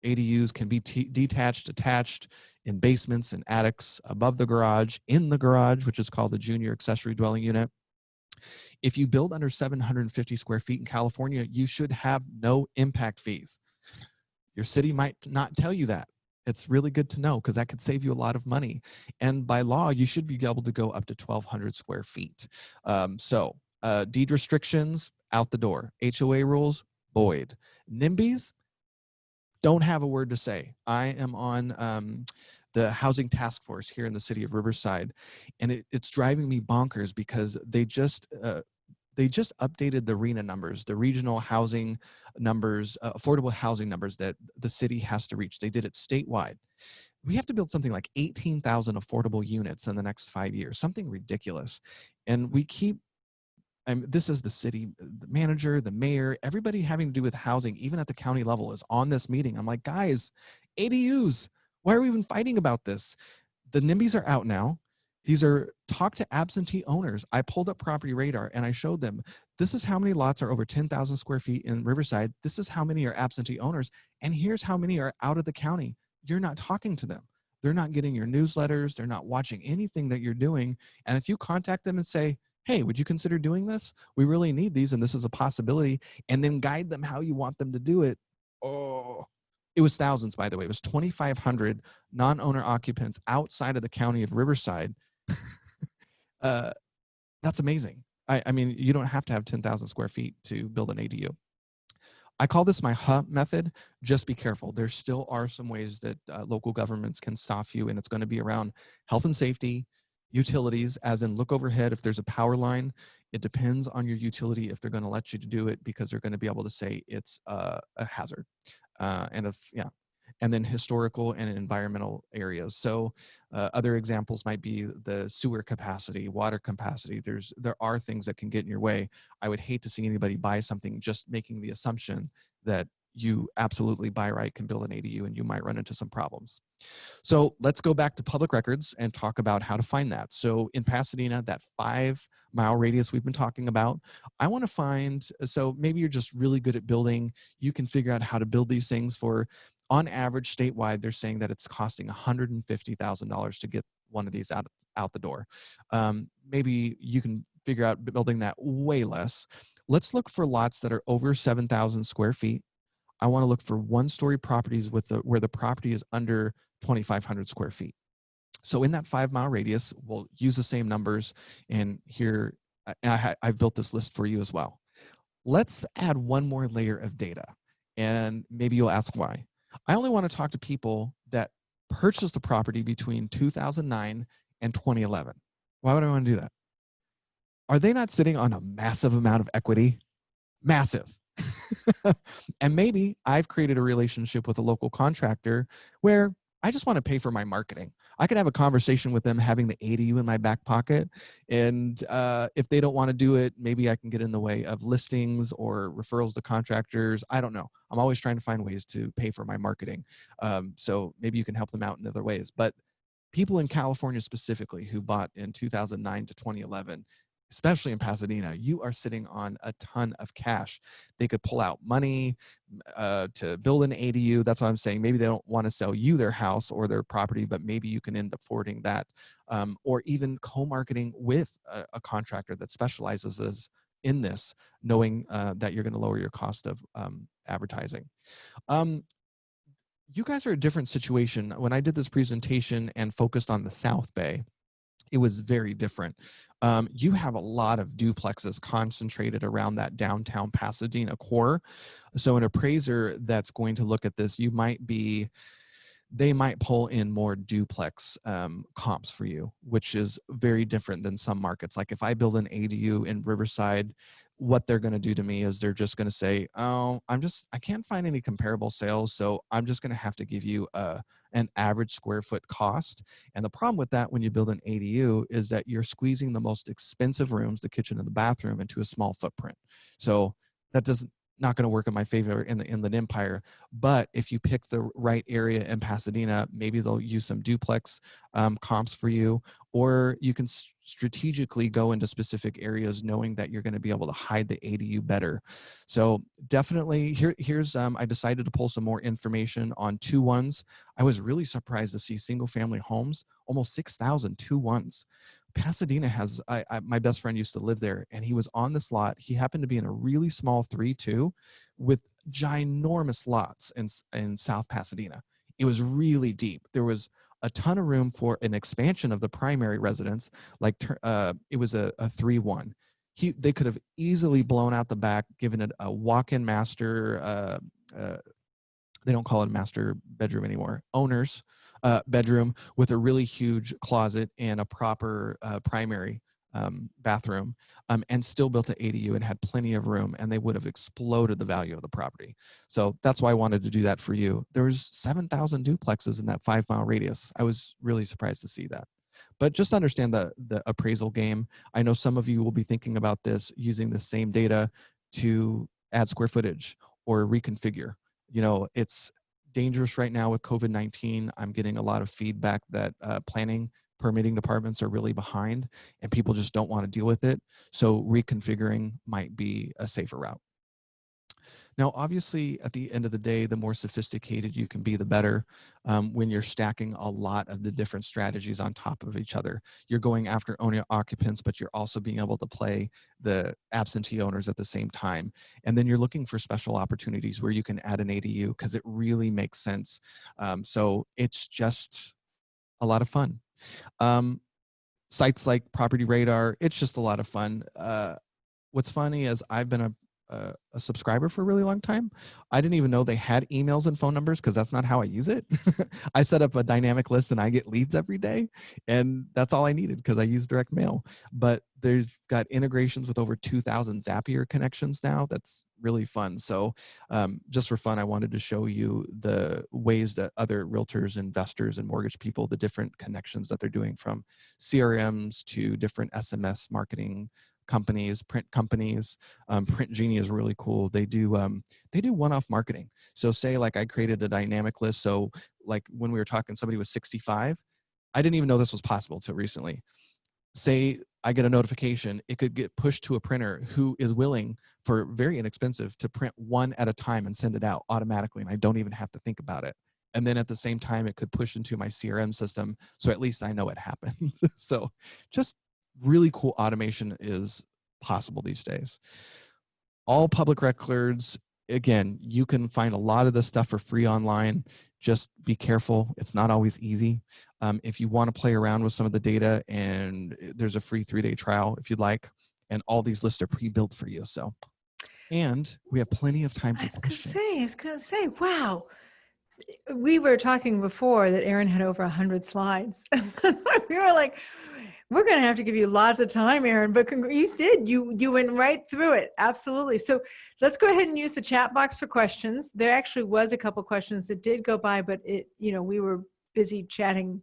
ADUs can be detached, attached, in basements and attics, above the garage, in the garage, which is called the junior accessory dwelling unit. If you build under 750 square feet in California, you should have no impact fees. Your city might not tell you that. It's really good to know because that could save you a lot of money. And by law, you should be able to go up to 1,200 square feet. So Deed restrictions, out the door. HOA rules, void. NIMBYs, don't have a word to say. I am on the housing task force here in the city of Riverside, and it's driving me bonkers because they just updated the RENA numbers, the regional housing numbers, affordable housing numbers that the city has to reach. They did it statewide. We have to build something like 18,000 affordable units in the next 5 years, something ridiculous. And we keep, this is the city the manager, the mayor, everybody having to do with housing, even at the county level, is on this meeting. I'm like, guys, ADUs, why are we even fighting about this? The NIMBYs are out now. These are talk to absentee owners. I pulled up PropertyRadar and I showed them, this is how many lots are over 10,000 square feet in Riverside. This is how many are absentee owners. And here's how many are out of the county. You're not talking to them. They're not getting your newsletters. They're not watching anything that you're doing. And if you contact them and say, hey, would you consider doing this? We really need these and this is a possibility, and then guide them how you want them to do it. Oh, it was thousands, by the way. It was 2,500 non-owner occupants outside of the county of Riverside. That's amazing. I mean, you don't have to have 10,000 square feet to build an ADU. I call this my HUH method. Just be careful. There still are some ways that local governments can stop you, and it's going to be around health and safety, utilities, as in look overhead if there's a power line. It depends on your utility if they're going to let you to do it, because they're going to be able to say it's a hazard. And then historical and environmental areas. So other examples might be the sewer capacity, water capacity. There are things that can get in your way. I would hate to see anybody buy something just making the assumption that you absolutely by right can build an ADU, and you might run into some problems. So let's go back to public records and talk about how to find that. So in Pasadena, that 5-mile radius we've been talking about, I want to find, so maybe you're just really good at building, you can figure out how to build these things for, on average statewide, they're saying that it's costing $150,000 to get one of these out the door. Maybe you can figure out building that way less. Let's look for lots that are over 7,000 square feet. I want to look for one-story properties where the property is under 2,500 square feet. So in that 5-mile radius, we'll use the same numbers. And here, I've built this list for you as well. Let's add one more layer of data. And maybe you'll ask why. I only want to talk to people that purchased the property between 2009 and 2011. Why would I want to do that? Are they not sitting on a massive amount of equity? Massive. And maybe I've created a relationship with a local contractor where I just want to pay for my marketing. I could have a conversation with them having the ADU in my back pocket. And if they don't want to do it, maybe I can get in the way of listings or referrals to contractors. I don't know. I'm always trying to find ways to pay for my marketing. So maybe you can help them out in other ways. But people in California specifically who bought in 2009 to 2011, especially in Pasadena, you are sitting on a ton of cash. They could pull out money to build an ADU. That's what I'm saying. Maybe they don't want to sell you their house or their property, but maybe you can end up affording that, or even co-marketing with a contractor that specializes in this, knowing that you're going to lower your cost of advertising. You guys are a different situation. When I did this presentation and focused on the South Bay, it was very different. You have a lot of duplexes concentrated around that downtown Pasadena core. So an appraiser that's going to look at this, they might pull in more duplex comps for you, which is very different than some markets. Like if I build an ADU in Riverside, what they're going to do to me is they're just going to say, oh, I can't find any comparable sales, so I'm just going to have to give you an average square foot cost. And the problem with that when you build an ADU is that you're squeezing the most expensive rooms, the kitchen and the bathroom, into a small footprint. So that not going to work in my favor in the Inland Empire. But if you pick the right area in Pasadena, maybe they'll use some duplex comps for you, or you can strategically go into specific areas knowing that you're going to be able to hide the ADU better. So definitely here's I decided to pull some more information on 2-1s. I was really surprised to see single family homes, almost 6,000 2-1s. Pasadena has, my best friend used to live there, and he was on this lot. He happened to be in a really small 3-2 with ginormous lots in South Pasadena. It was really deep. There was a ton of room for an expansion of the primary residence. Like it was a 3-1. They could have easily blown out the back, given it a walk-in master, they don't call it a master bedroom anymore, owner's bedroom with a really huge closet and a proper primary bathroom, and still built an ADU and had plenty of room, and they would have exploded the value of the property. So that's why I wanted to do that for you. There was 7,000 duplexes in that 5-mile radius. I was really surprised to see that. But just understand the appraisal game. I know some of you will be thinking about this using the same data to add square footage or reconfigure. You know, it's dangerous right now with COVID-19. I'm getting a lot of feedback that planning, permitting departments are really behind and people just don't want to deal with it. So reconfiguring might be a safer route. Now, obviously, at the end of the day, the more sophisticated you can be, the better. When you're stacking a lot of the different strategies on top of each other, you're going after owner occupants, but you're also being able to play the absentee owners at the same time. And then you're looking for special opportunities where you can add an ADU because it really makes sense. So it's just a lot of fun. Sites like PropertyRadar, it's just a lot of fun. What's funny is I've been a subscriber for a really long time. I didn't even know they had emails and phone numbers because that's not how I use it. I set up a dynamic list and I get leads every day, and that's all I needed because I use direct mail. But they've got integrations with over 2,000 Zapier connections now. That's really fun. So just for fun, I wanted to show you the ways that other realtors, investors, and mortgage people, the different connections that they're doing, from CRMs to different SMS marketing companies, print companies. Print Genie is really cool. They do one-off marketing. So say like I created a dynamic list. So like when we were talking, somebody was 65. I didn't even know this was possible until recently. Say I get a notification, it could get pushed to a printer who is willing, for very inexpensive, to print one at a time and send it out automatically, and I don't even have to think about it. And then at the same time, it could push into my CRM system, so at least I know it happened. So just really cool automation is possible these days. All public records, again, you can find a lot of this stuff for free online. Just be careful. It's not always easy. If you want to play around with some of the data, and there's a free 3-day trial if you'd like, and all these lists are pre-built for you. So, and we have plenty of time for questions. I was gonna say, wow. We were talking before that Aaron had over 100 slides. We were like, we're going to have to give you lots of time, Aaron, but you did. You went right through it. Absolutely. So let's go ahead and use the chat box for questions. There actually was a couple questions that did go by, but we were busy chatting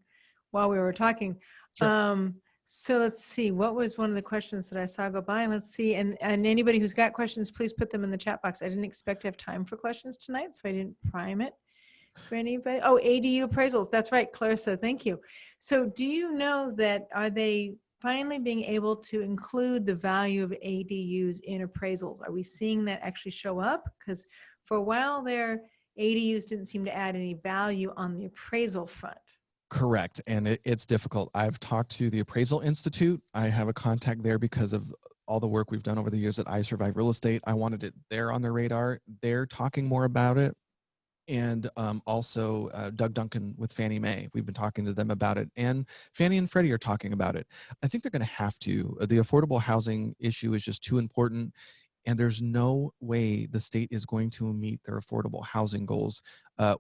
while we were talking. Sure. So let's see, what was one of the questions that I saw go by? And let's see, and anybody who's got questions, please put them in the chat box. I didn't expect to have time for questions tonight, so I didn't prime it for anybody. Oh, ADU appraisals. That's right, Clarissa. Thank you. So do you know that, are they finally being able to include the value of ADUs in appraisals? Are we seeing that actually show up? Because for a while there, ADUs didn't seem to add any value on the appraisal front. Correct. And it's difficult. I've talked to the Appraisal Institute. I have a contact there because of all the work we've done over the years at I Survive Real Estate. I wanted it there on their radar. They're talking more about it. And also Doug Duncan with Fannie Mae. We've been talking to them about it. And Fannie and Freddie are talking about it. I think they're going to have to. The affordable housing issue is just too important. And there's no way the state is going to meet their affordable housing goals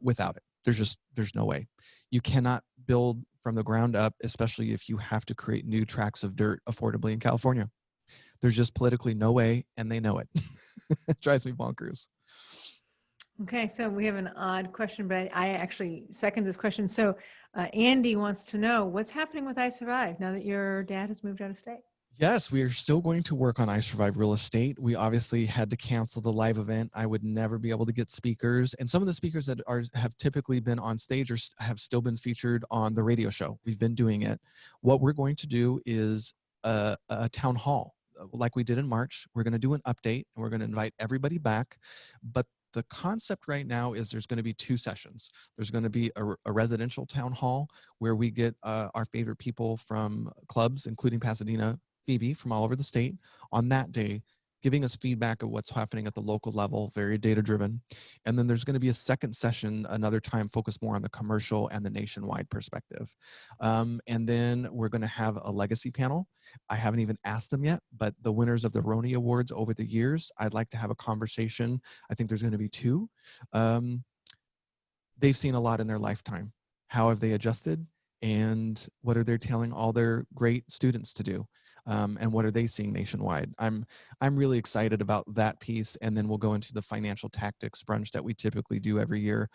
without it. There's no way. You cannot build from the ground up, especially if you have to create new tracts of dirt affordably in California. There's just politically no way, and they know it. It drives me bonkers. Okay, so we have an odd question, but I actually second this question. So Andy wants to know, what's happening with I Survive now that your dad has moved out of state? Yes, we are still going to work on I Survive Real Estate. We obviously had to cancel the live event. I would never be able to get speakers. And some of the speakers that have typically been on stage have still been featured on the radio show. We've been doing it. What we're going to do is a town hall like we did in March. We're going to do an update, and we're going to invite everybody back. But the concept right now is there's going to be 2 sessions. There's going to be a residential town hall where we get our favorite people from clubs, including Pasadena, FIBI, from all over the state on that day giving us feedback of what's happening at the local level, very data driven. And then there's going to be a second session, another time focused more on the commercial and the nationwide perspective. And then we're going to have a legacy panel. I haven't even asked them yet, but the winners of the Roni Awards over the years, I'd like to have a conversation. I think there's going to be two. They've seen a lot in their lifetime. How have they adjusted? And what are they telling all their great students to do? And what are they seeing nationwide? I'm really excited about that piece. And then we'll go into the financial tactics brunch that we typically do every year.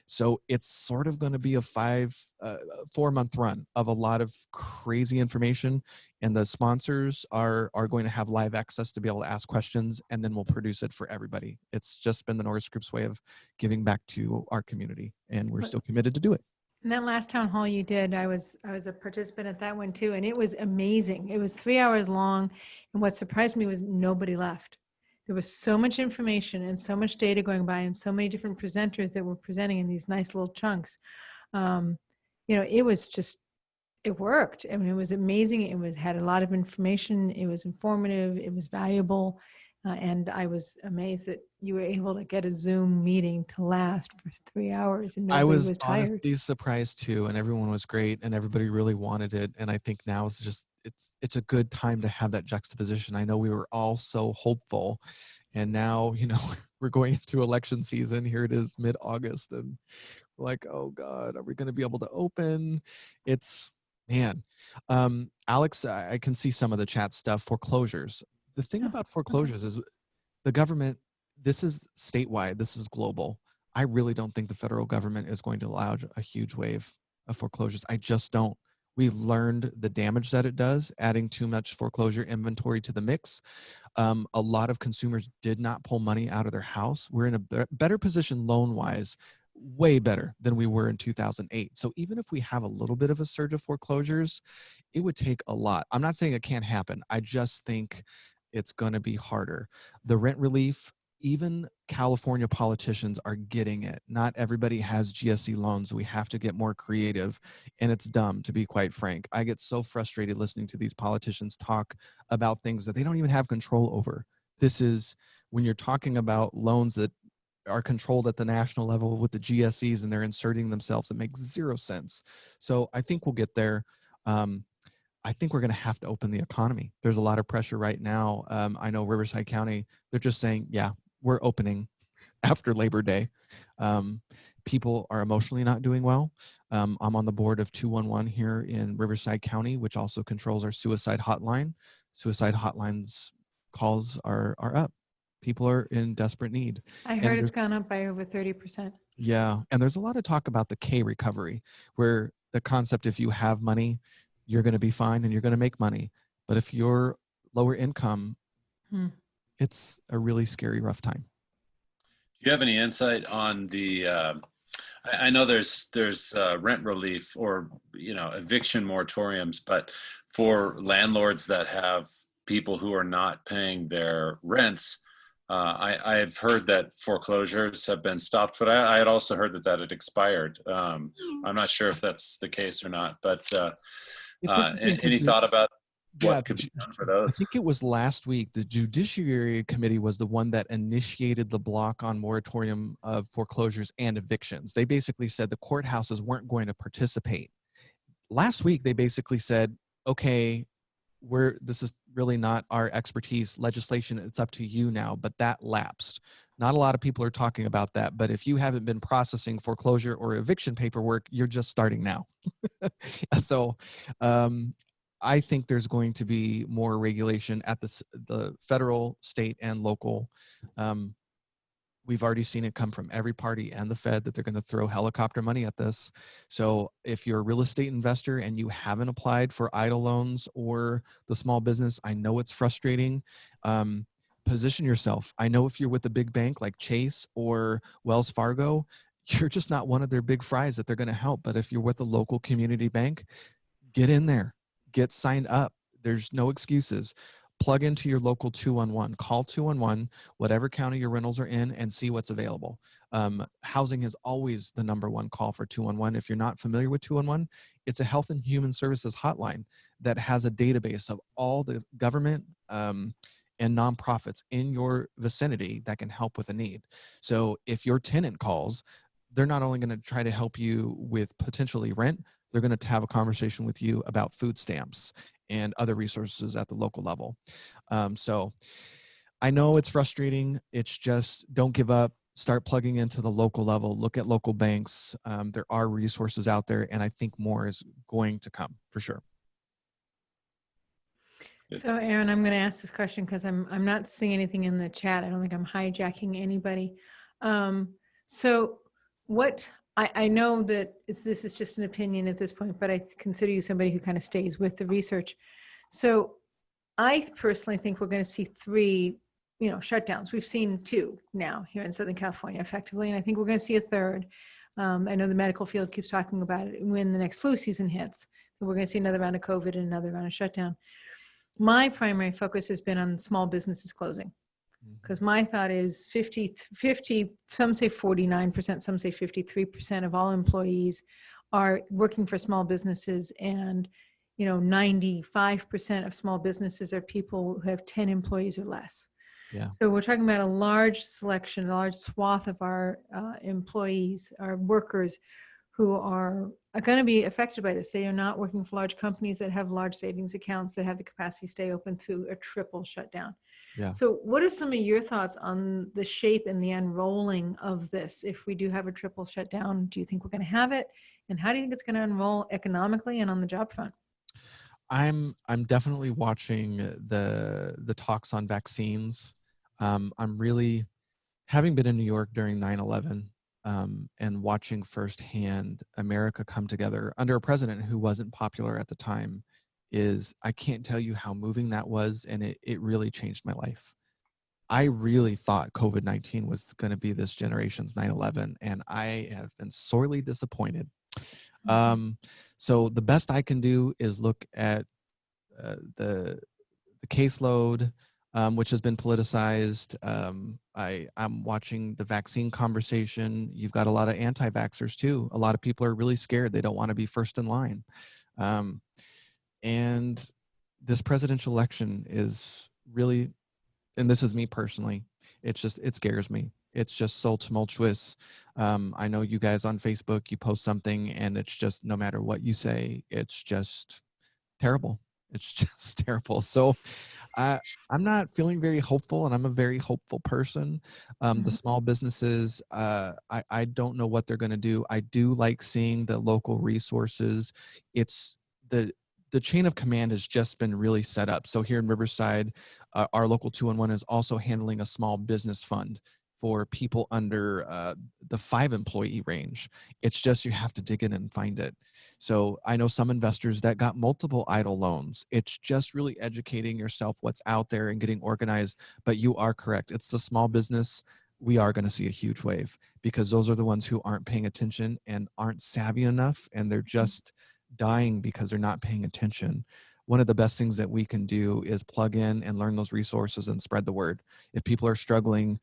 So it's sort of going to be a 4-month run of a lot of crazy information. And the sponsors are going to have live access to be able to ask questions, and then we'll produce it for everybody. It's just been the Norris Group's way of giving back to our community, and we're still committed to do it. And that last town hall you did, I was a participant at that one too, and it was amazing. It was 3 hours long, and what surprised me was nobody left. There was so much information and so much data going by, and so many different presenters that were presenting in these nice little chunks. It was just, it worked. I mean, it was amazing. It had a lot of information. It was informative. It was valuable. And I was amazed that you were able to get a Zoom meeting to last for 3 hours and nobody was tired. Honestly surprised too, and everyone was great, and everybody really wanted it. And I think now is just it's a good time to have that juxtaposition. I know we were all so hopeful, and now we're going into election season. Here it is, mid-August, and we're like, oh God, are we going to be able to open? It's man, Alex, I can see some of the chat stuff. Foreclosures. The thing about foreclosures is the government, this is statewide, this is global. I really don't think the federal government is going to allow a huge wave of foreclosures. I just don't. We learned the damage that it does, adding too much foreclosure inventory to the mix. A lot of consumers did not pull money out of their house. We're in a better position loan-wise, way better than we were in 2008. So even if we have a little bit of a surge of foreclosures, it would take a lot. I'm not saying it can't happen. I just think it's going to be harder. The rent relief, even California politicians are getting it. Not everybody has GSE loans. We have to get more creative, and it's dumb, to be quite frank. I get so frustrated listening to these politicians talk about things that they don't even have control over. This is when you're talking about loans that are controlled at the national level with the GSEs, and they're inserting themselves. It makes zero sense. So I think we'll get there. I think we're going to have to open the economy. There's a lot of pressure right now. I know Riverside County, they're just saying, yeah, we're opening after Labor Day. People are emotionally not doing well. I'm on the board of 211 here in Riverside County, which also controls our suicide hotline. Suicide hotlines calls are up. People are in desperate need. I heard it's gone up by over 30%. Yeah, and there's a lot of talk about the K recovery, where the concept, if you have money, you're going to be fine and you're going to make money. But if you're lower income, it's a really scary, rough time. Do you have any insight on the, I know there's rent relief or, eviction moratoriums, but for landlords that have people who are not paying their rents, I've heard that foreclosures have been stopped, but I had also heard that had expired. I'm not sure if that's the case or not, but any thought about what could be done for those? I think it was last week, the Judiciary Committee was the one that initiated the block on moratorium of foreclosures and evictions. They basically said the courthouses weren't going to participate. Last week, they basically said, okay, this is really not our expertise. Legislation, it's up to you now, but that lapsed. Not a lot of people are talking about that, but if you haven't been processing foreclosure or eviction paperwork, you're just starting now. So I think there's going to be more regulation at the federal, state, and local. We've already seen it come from every party and the Fed that they're going to throw helicopter money at this. So if you're a real estate investor and you haven't applied for EIDL loans or the small business, I know it's frustrating. Position yourself. I know if you're with a big bank like Chase or Wells Fargo, you're just not one of their big fries that they're going to help. But if you're with a local community bank, get in there, get signed up. There's no excuses. Plug into your local 211, call 211, whatever county your rentals are in, and see what's available. Housing is always the #1 call for 211. If you're not familiar with 211, it's a health and human services hotline that has a database of all the government and nonprofits in your vicinity that can help with a need. So if your tenant calls, they're not only going to try to help you with potentially rent, they're going to have a conversation with you about food stamps and other resources at the local level. So I know it's frustrating. It's just, don't give up. Start plugging into the local level. Look at local banks. There are resources out there, and I think more is going to come for sure. So Aaron, I'm going to ask this question because I'm not seeing anything in the chat. I don't think I'm hijacking anybody. So what I know that this is just an opinion at this point, but I consider you somebody who kind of stays with the research. So I personally think we're going to see 3, shutdowns. We've seen 2 now here in Southern California effectively, and I think we're going to see a 3rd. I know the medical field keeps talking about it. When the next flu season hits, we're going to see another round of COVID and another round of shutdown. My primary focus has been on small businesses closing, because my thought is 50, some say 49%, some say 53% of all employees are working for small businesses, and 95% of small businesses are people who have 10 employees or less. Yeah. So we're talking about a large selection, a large swath of our employees, our workers, who are going to be affected by this. They are not working for large companies that have large savings accounts that have the capacity to stay open through a triple shutdown. Yeah. So what are some of your thoughts on the shape and the unrolling of this? If we do have a triple shutdown, do you think we're going to have it? And how do you think it's going to unroll economically and on the job front? I'm definitely watching the talks on vaccines. I'm really, having been in New York during 9/11, and watching firsthand America come together under a president who wasn't popular at the time, I can't tell you how moving that was, and it really changed my life. I really thought COVID-19 was going to be this generation's 9/11, and I have been sorely disappointed. So the best I can do is look at the caseload, which has been politicized. I'm watching the vaccine conversation. You've got a lot of anti-vaxxers too. A lot of people are really scared. They don't want to be first in line. And this presidential election is really, and this is me personally, it scares me. It's just so tumultuous. I know you guys on Facebook, you post something and it's just, no matter what you say, it's just terrible. It's just terrible. So I'm not feeling very hopeful, and I'm a very hopeful person. The small businesses, I don't know what they're going to do. I do like seeing the local resources. It's the chain of command has just been really set up. So here in Riverside, our local 211 is also handling a small business fund for people under the 5 employee range. It's just, you have to dig in and find it. So I know some investors that got multiple idle loans. It's just really educating yourself what's out there and getting organized. But you are correct. It's the small business. We are going to see a huge wave, because those are the ones who aren't paying attention and aren't savvy enough, and they're just dying because they're not paying attention. One of the best things that we can do is plug in and learn those resources and spread the word. If people are struggling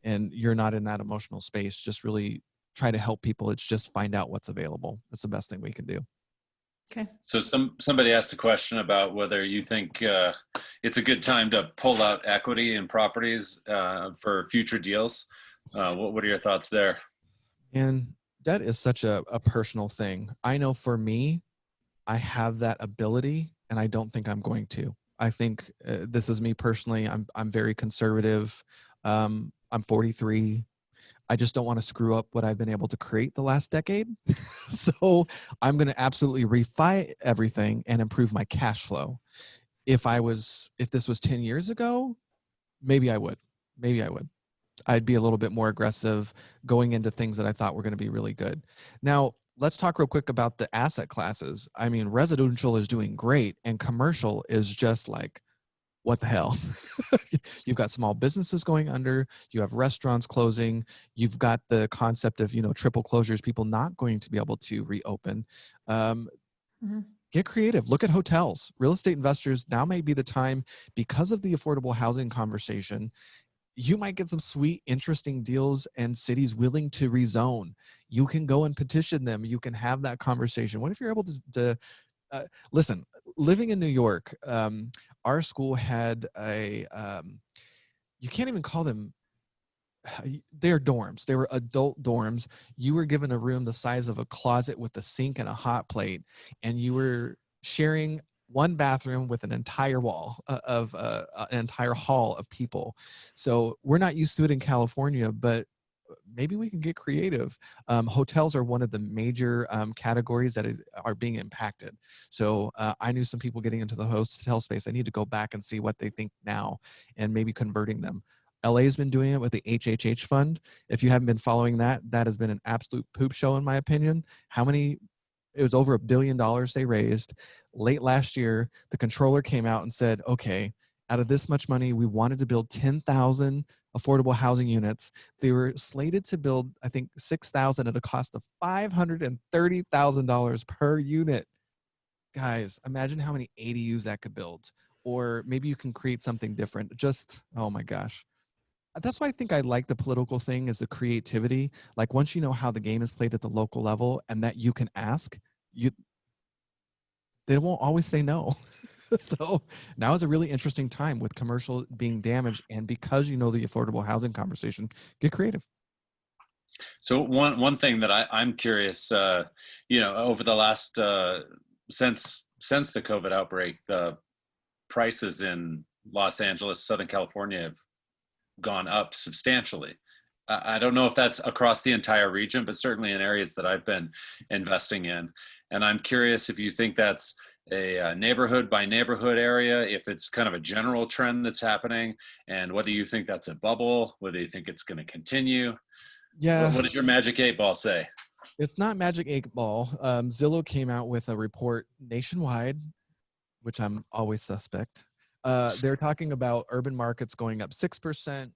and you're not in that emotional space, just really try to help people. It's just find out what's available. That's the best thing we can do. Okay. So somebody asked a question about whether you think it's a good time to pull out equity in properties for future deals. What are your thoughts there? And that is such a personal thing. I know for me, I have that ability, and I don't think I'm going to. I think this is me personally. I'm very conservative. I'm 43. I just don't want to screw up what I've been able to create the last decade. So I'm going to absolutely refi everything and improve my cash flow. If this was 10 years ago, maybe I would. I'd be a little bit more aggressive going into things that I thought were going to be really good. Now, let's talk real quick about the asset classes. I mean, residential is doing great, and commercial is just like, what the hell? You've got small businesses going under, you have restaurants closing, you've got the concept of, triple closures, people not going to be able to reopen. Get creative. Look at hotels. Real estate investors, now may be the time, because of the affordable housing conversation. You might get some sweet, interesting deals and cities willing to rezone. You can go and petition them. You can have that conversation. What if you're able to listen, living in New York, our school had you can't even call them, they're dorms. They were adult dorms. You were given a room the size of a closet with a sink and a hot plate, and you were sharing one bathroom with an entire wall of an entire hall of people. So we're not used to it in California, but maybe we can get creative. Hotels are one of the major categories that are being impacted. So I knew some people getting into the hotel space. I need to go back and see what they think now and maybe converting them. LA has been doing it with the HHH fund. If you haven't been following that, that has been an absolute poop show in my opinion. It was over $1 billion they raised. Late last year, the controller came out and said, okay, out of this much money, we wanted to build 10,000 affordable housing units. They were slated to build, I think, 6,000 at a cost of $530,000 per unit. Guys, imagine how many ADUs that could build. Or maybe you can create something different. Just, oh my gosh. That's why I think I like the political thing, is the creativity. Like once you know how the game is played at the local level and that you can ask, they won't always say no. So now is a really interesting time with commercial being damaged. And because you know the affordable housing conversation, get creative. So one thing that I'm curious, over the last since the COVID outbreak, the prices in Los Angeles, Southern California have gone up substantially. I don't know if that's across the entire region, but certainly in areas that I've been investing in. And I'm curious if you think that's a neighborhood by neighborhood area, if it's kind of a general trend that's happening, and whether you think that's a bubble, whether you think it's going to continue. Yeah. What does your magic 8 ball say? It's not magic 8 ball. Zillow came out with a report nationwide, which I'm always suspect. They're talking about urban markets going up 6%,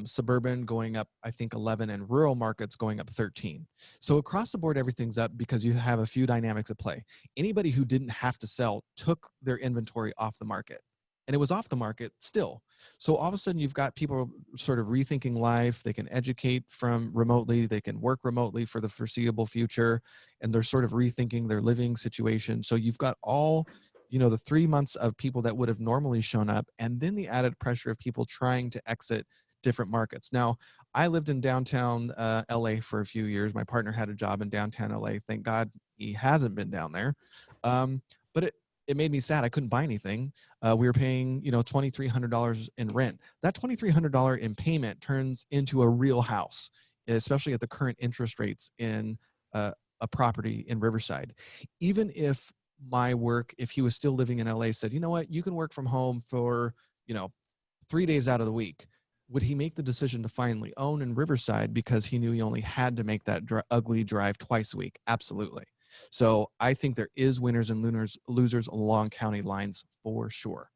suburban going up, I think 11, and rural markets going up 13. So across the board, everything's up because you have a few dynamics at play. Anybody who didn't have to sell took their inventory off the market, and it was off the market still. So all of a sudden you've got people sort of rethinking life. They can educate from remotely, they can work remotely for the foreseeable future, and they're sort of rethinking their living situation. So you've got all, the 3 months of people that would have normally shown up, and then the added pressure of people trying to exit different markets. Now, I lived in downtown LA for a few years. My partner had a job in downtown LA. Thank God he hasn't been down there. But it made me sad. I couldn't buy anything. We were paying, $2,300 in rent. That $2,300 in payment turns into a real house, especially at the current interest rates in a property in Riverside. Even if my work, if he was still living in LA, said, you know what, you can work from home for, 3 days out of the week, would he make the decision to finally own in Riverside because he knew he only had to make that ugly drive twice a week? Absolutely. So I think there is winners and losers along county lines for sure.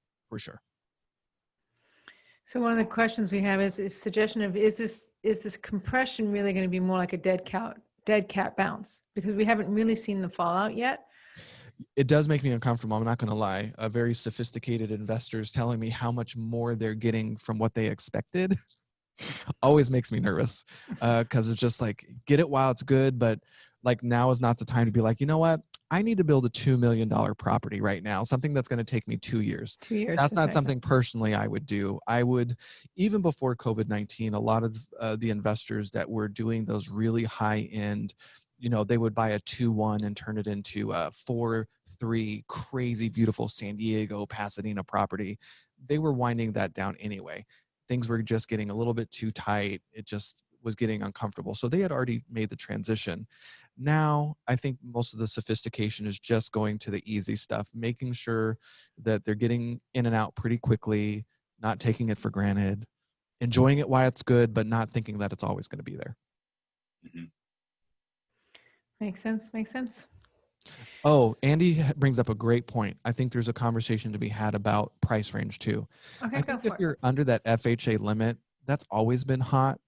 So one of the questions we have is suggestion of, is this compression really going to be more like a dead cat bounce? Because we haven't really seen the fallout yet. It does make me uncomfortable. I'm not going to lie. Very sophisticated investors telling me how much more they're getting from what they expected always makes me nervous, because it's just like, get it while it's good, but like now is not the time to be like, you know what? I need to build a $2 million property right now, something that's going to take me 2 years. 2 years. That's not something personally I would do. I would, even before COVID-19, a lot of the investors that were doing those really high end, they would buy a 2-1 and turn it into a 4-3 crazy beautiful San Diego, Pasadena property. They were winding that down anyway. Things were just getting a little bit too tight. It just was getting uncomfortable. So they had already made the transition. Now, I think most of the sophistication is just going to the easy stuff, making sure that they're getting in and out pretty quickly, not taking it for granted, enjoying it while it's good, but not thinking that it's always going to be there. Mm-hmm. Makes sense. Oh, Andy brings up a great point. I think there's a conversation to be had about price range too. Okay, I go think for if it. you're under that FHA limit, that's always been hot.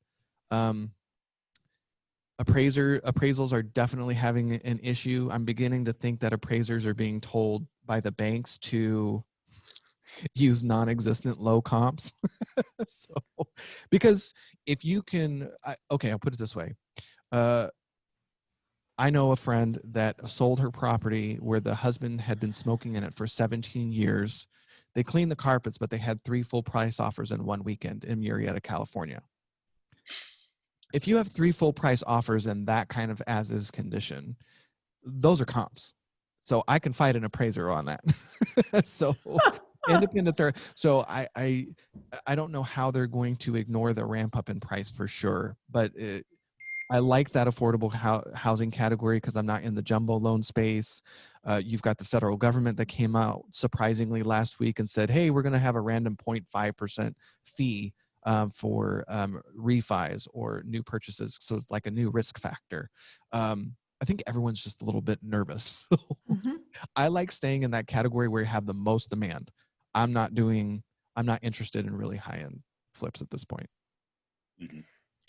Appraisals are definitely having an issue. I'm beginning to think that appraisers are being told by the banks to use non-existent low comps. So, because if you can, I'll put it this way. I know a friend that sold her property where the husband had been smoking in it for 17 years. They cleaned the carpets, but they had 3 full price offers in one weekend in Murrieta, California. If you have 3 full price offers in that kind of as is condition, those are comps. So I can fight an appraiser on that. So independent there. So I don't know how they're going to ignore the ramp up in price for sure, but I like that affordable housing category because I'm not in the jumbo loan space. You've got the federal government that came out surprisingly last week and said, hey, we're going to have a random 0.5% fee for refis or new purchases. So it's like a new risk factor. I think everyone's just a little bit nervous. I like staying in that category where you have the most demand. I'm not interested in really high-end flips at this point.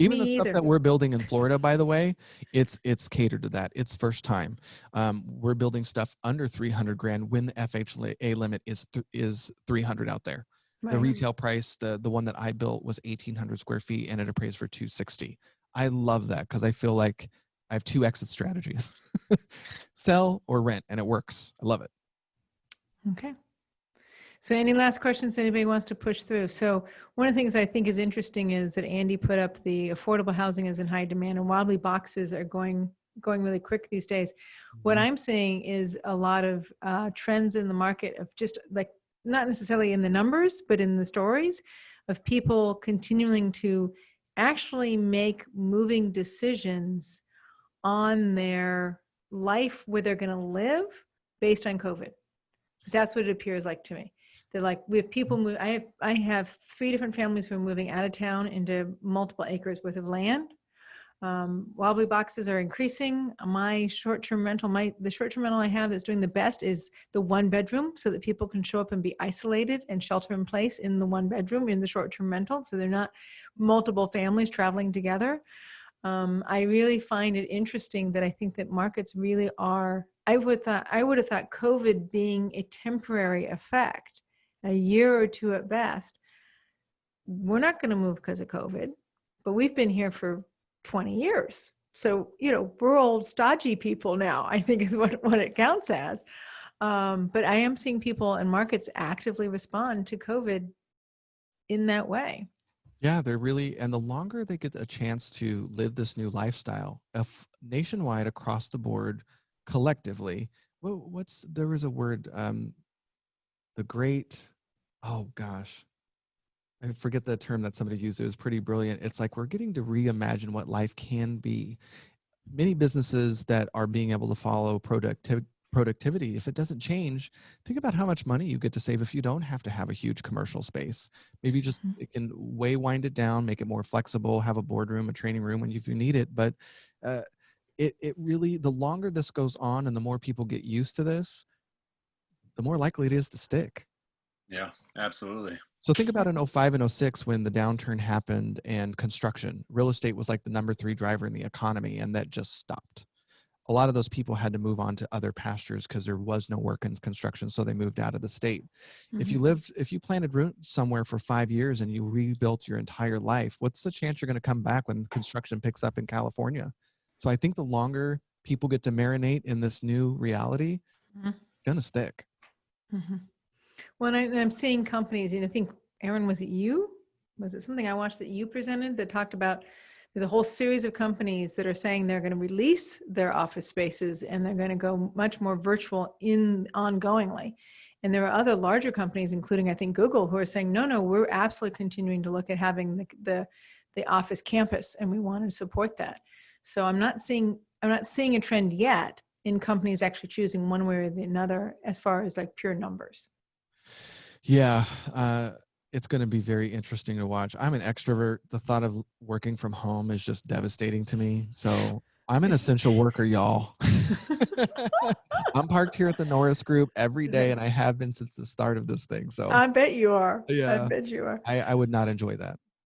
Even Me the stuff either. that we're building in Florida, by the way, it's catered to that. It's first time. We're building stuff under 300 grand when the FHA limit is 300 out there. Right. The retail price, the one that I built was 1,800 square feet and it appraised for 260. I love that because I feel like I have 2 exit strategies: sell or rent, and it works. I love it. Okay. So any last questions anybody wants to push through? So one of the things I think is interesting is that Andy put up the affordable housing is in high demand, and wobbly boxes are going really quick these days. What I'm seeing is a lot of trends in the market of just like, not necessarily in the numbers, but in the stories of people continuing to actually make moving decisions on their life where they're going to live based on COVID. That's what it appears like to me. They're like, we have people move. I have 3 different families who are moving out of town into multiple acres worth of land. Wobbly boxes are increasing. My short-term rental, the short-term rental I have that's doing the best is the 1 bedroom, so that people can show up and be isolated and shelter in place in the 1 bedroom in the short-term rental. So they're not multiple families traveling together. I really find it interesting that I think that markets really are, I would have thought COVID being a temporary effect, a year or 2 at best. We're not going to move because of COVID, but we've been here for 20 years. So, we're old stodgy people now, I think is what it counts as. But I am seeing people and markets actively respond to COVID in that way. Yeah, they're really, and the longer they get a chance to live this new lifestyle, nationwide, across the board, collectively, there was a word, the great, oh gosh, I forget the term that somebody used. It was pretty brilliant. It's like we're getting to reimagine what life can be. Many businesses that are being able to follow productivity, if it doesn't change, think about how much money you get to save if you don't have to have a huge commercial space. Maybe just it can wind it down, make it more flexible, have a boardroom, a training room if you need it. But it really, the longer this goes on and the more people get used to this, the more likely it is to stick. Yeah, absolutely. So think about in 2005 and 2006 when the downturn happened and construction, real estate was like the number 3 driver in the economy, and that just stopped. A lot of those people had to move on to other pastures because there was no work in construction, so they moved out of the state. If you planted roots somewhere for 5 years and you rebuilt your entire life, what's the chance you're going to come back when construction picks up in California? So I think the longer people get to marinate in this new reality, it's going to stick. Well, I'm seeing companies, I think, Aaron, was it something I watched that you presented that talked about there's a whole series of companies that are saying they're going to release their office spaces and they're going to go much more virtual ongoingly. And there are other larger companies, including I think Google, who are saying, no, we're absolutely continuing to look at having the office campus, and we want to support that. So I'm not seeing a trend yet in companies actually choosing one way or the other as far as like pure numbers. Yeah, it's going to be very interesting to watch. I'm an extrovert. The thought of working from home is just devastating to me. So I'm an essential worker, y'all. I'm parked here at the Norris Group every day, and I have been since the start of this thing. So I bet you are. yeah, I bet you are. I would not enjoy that.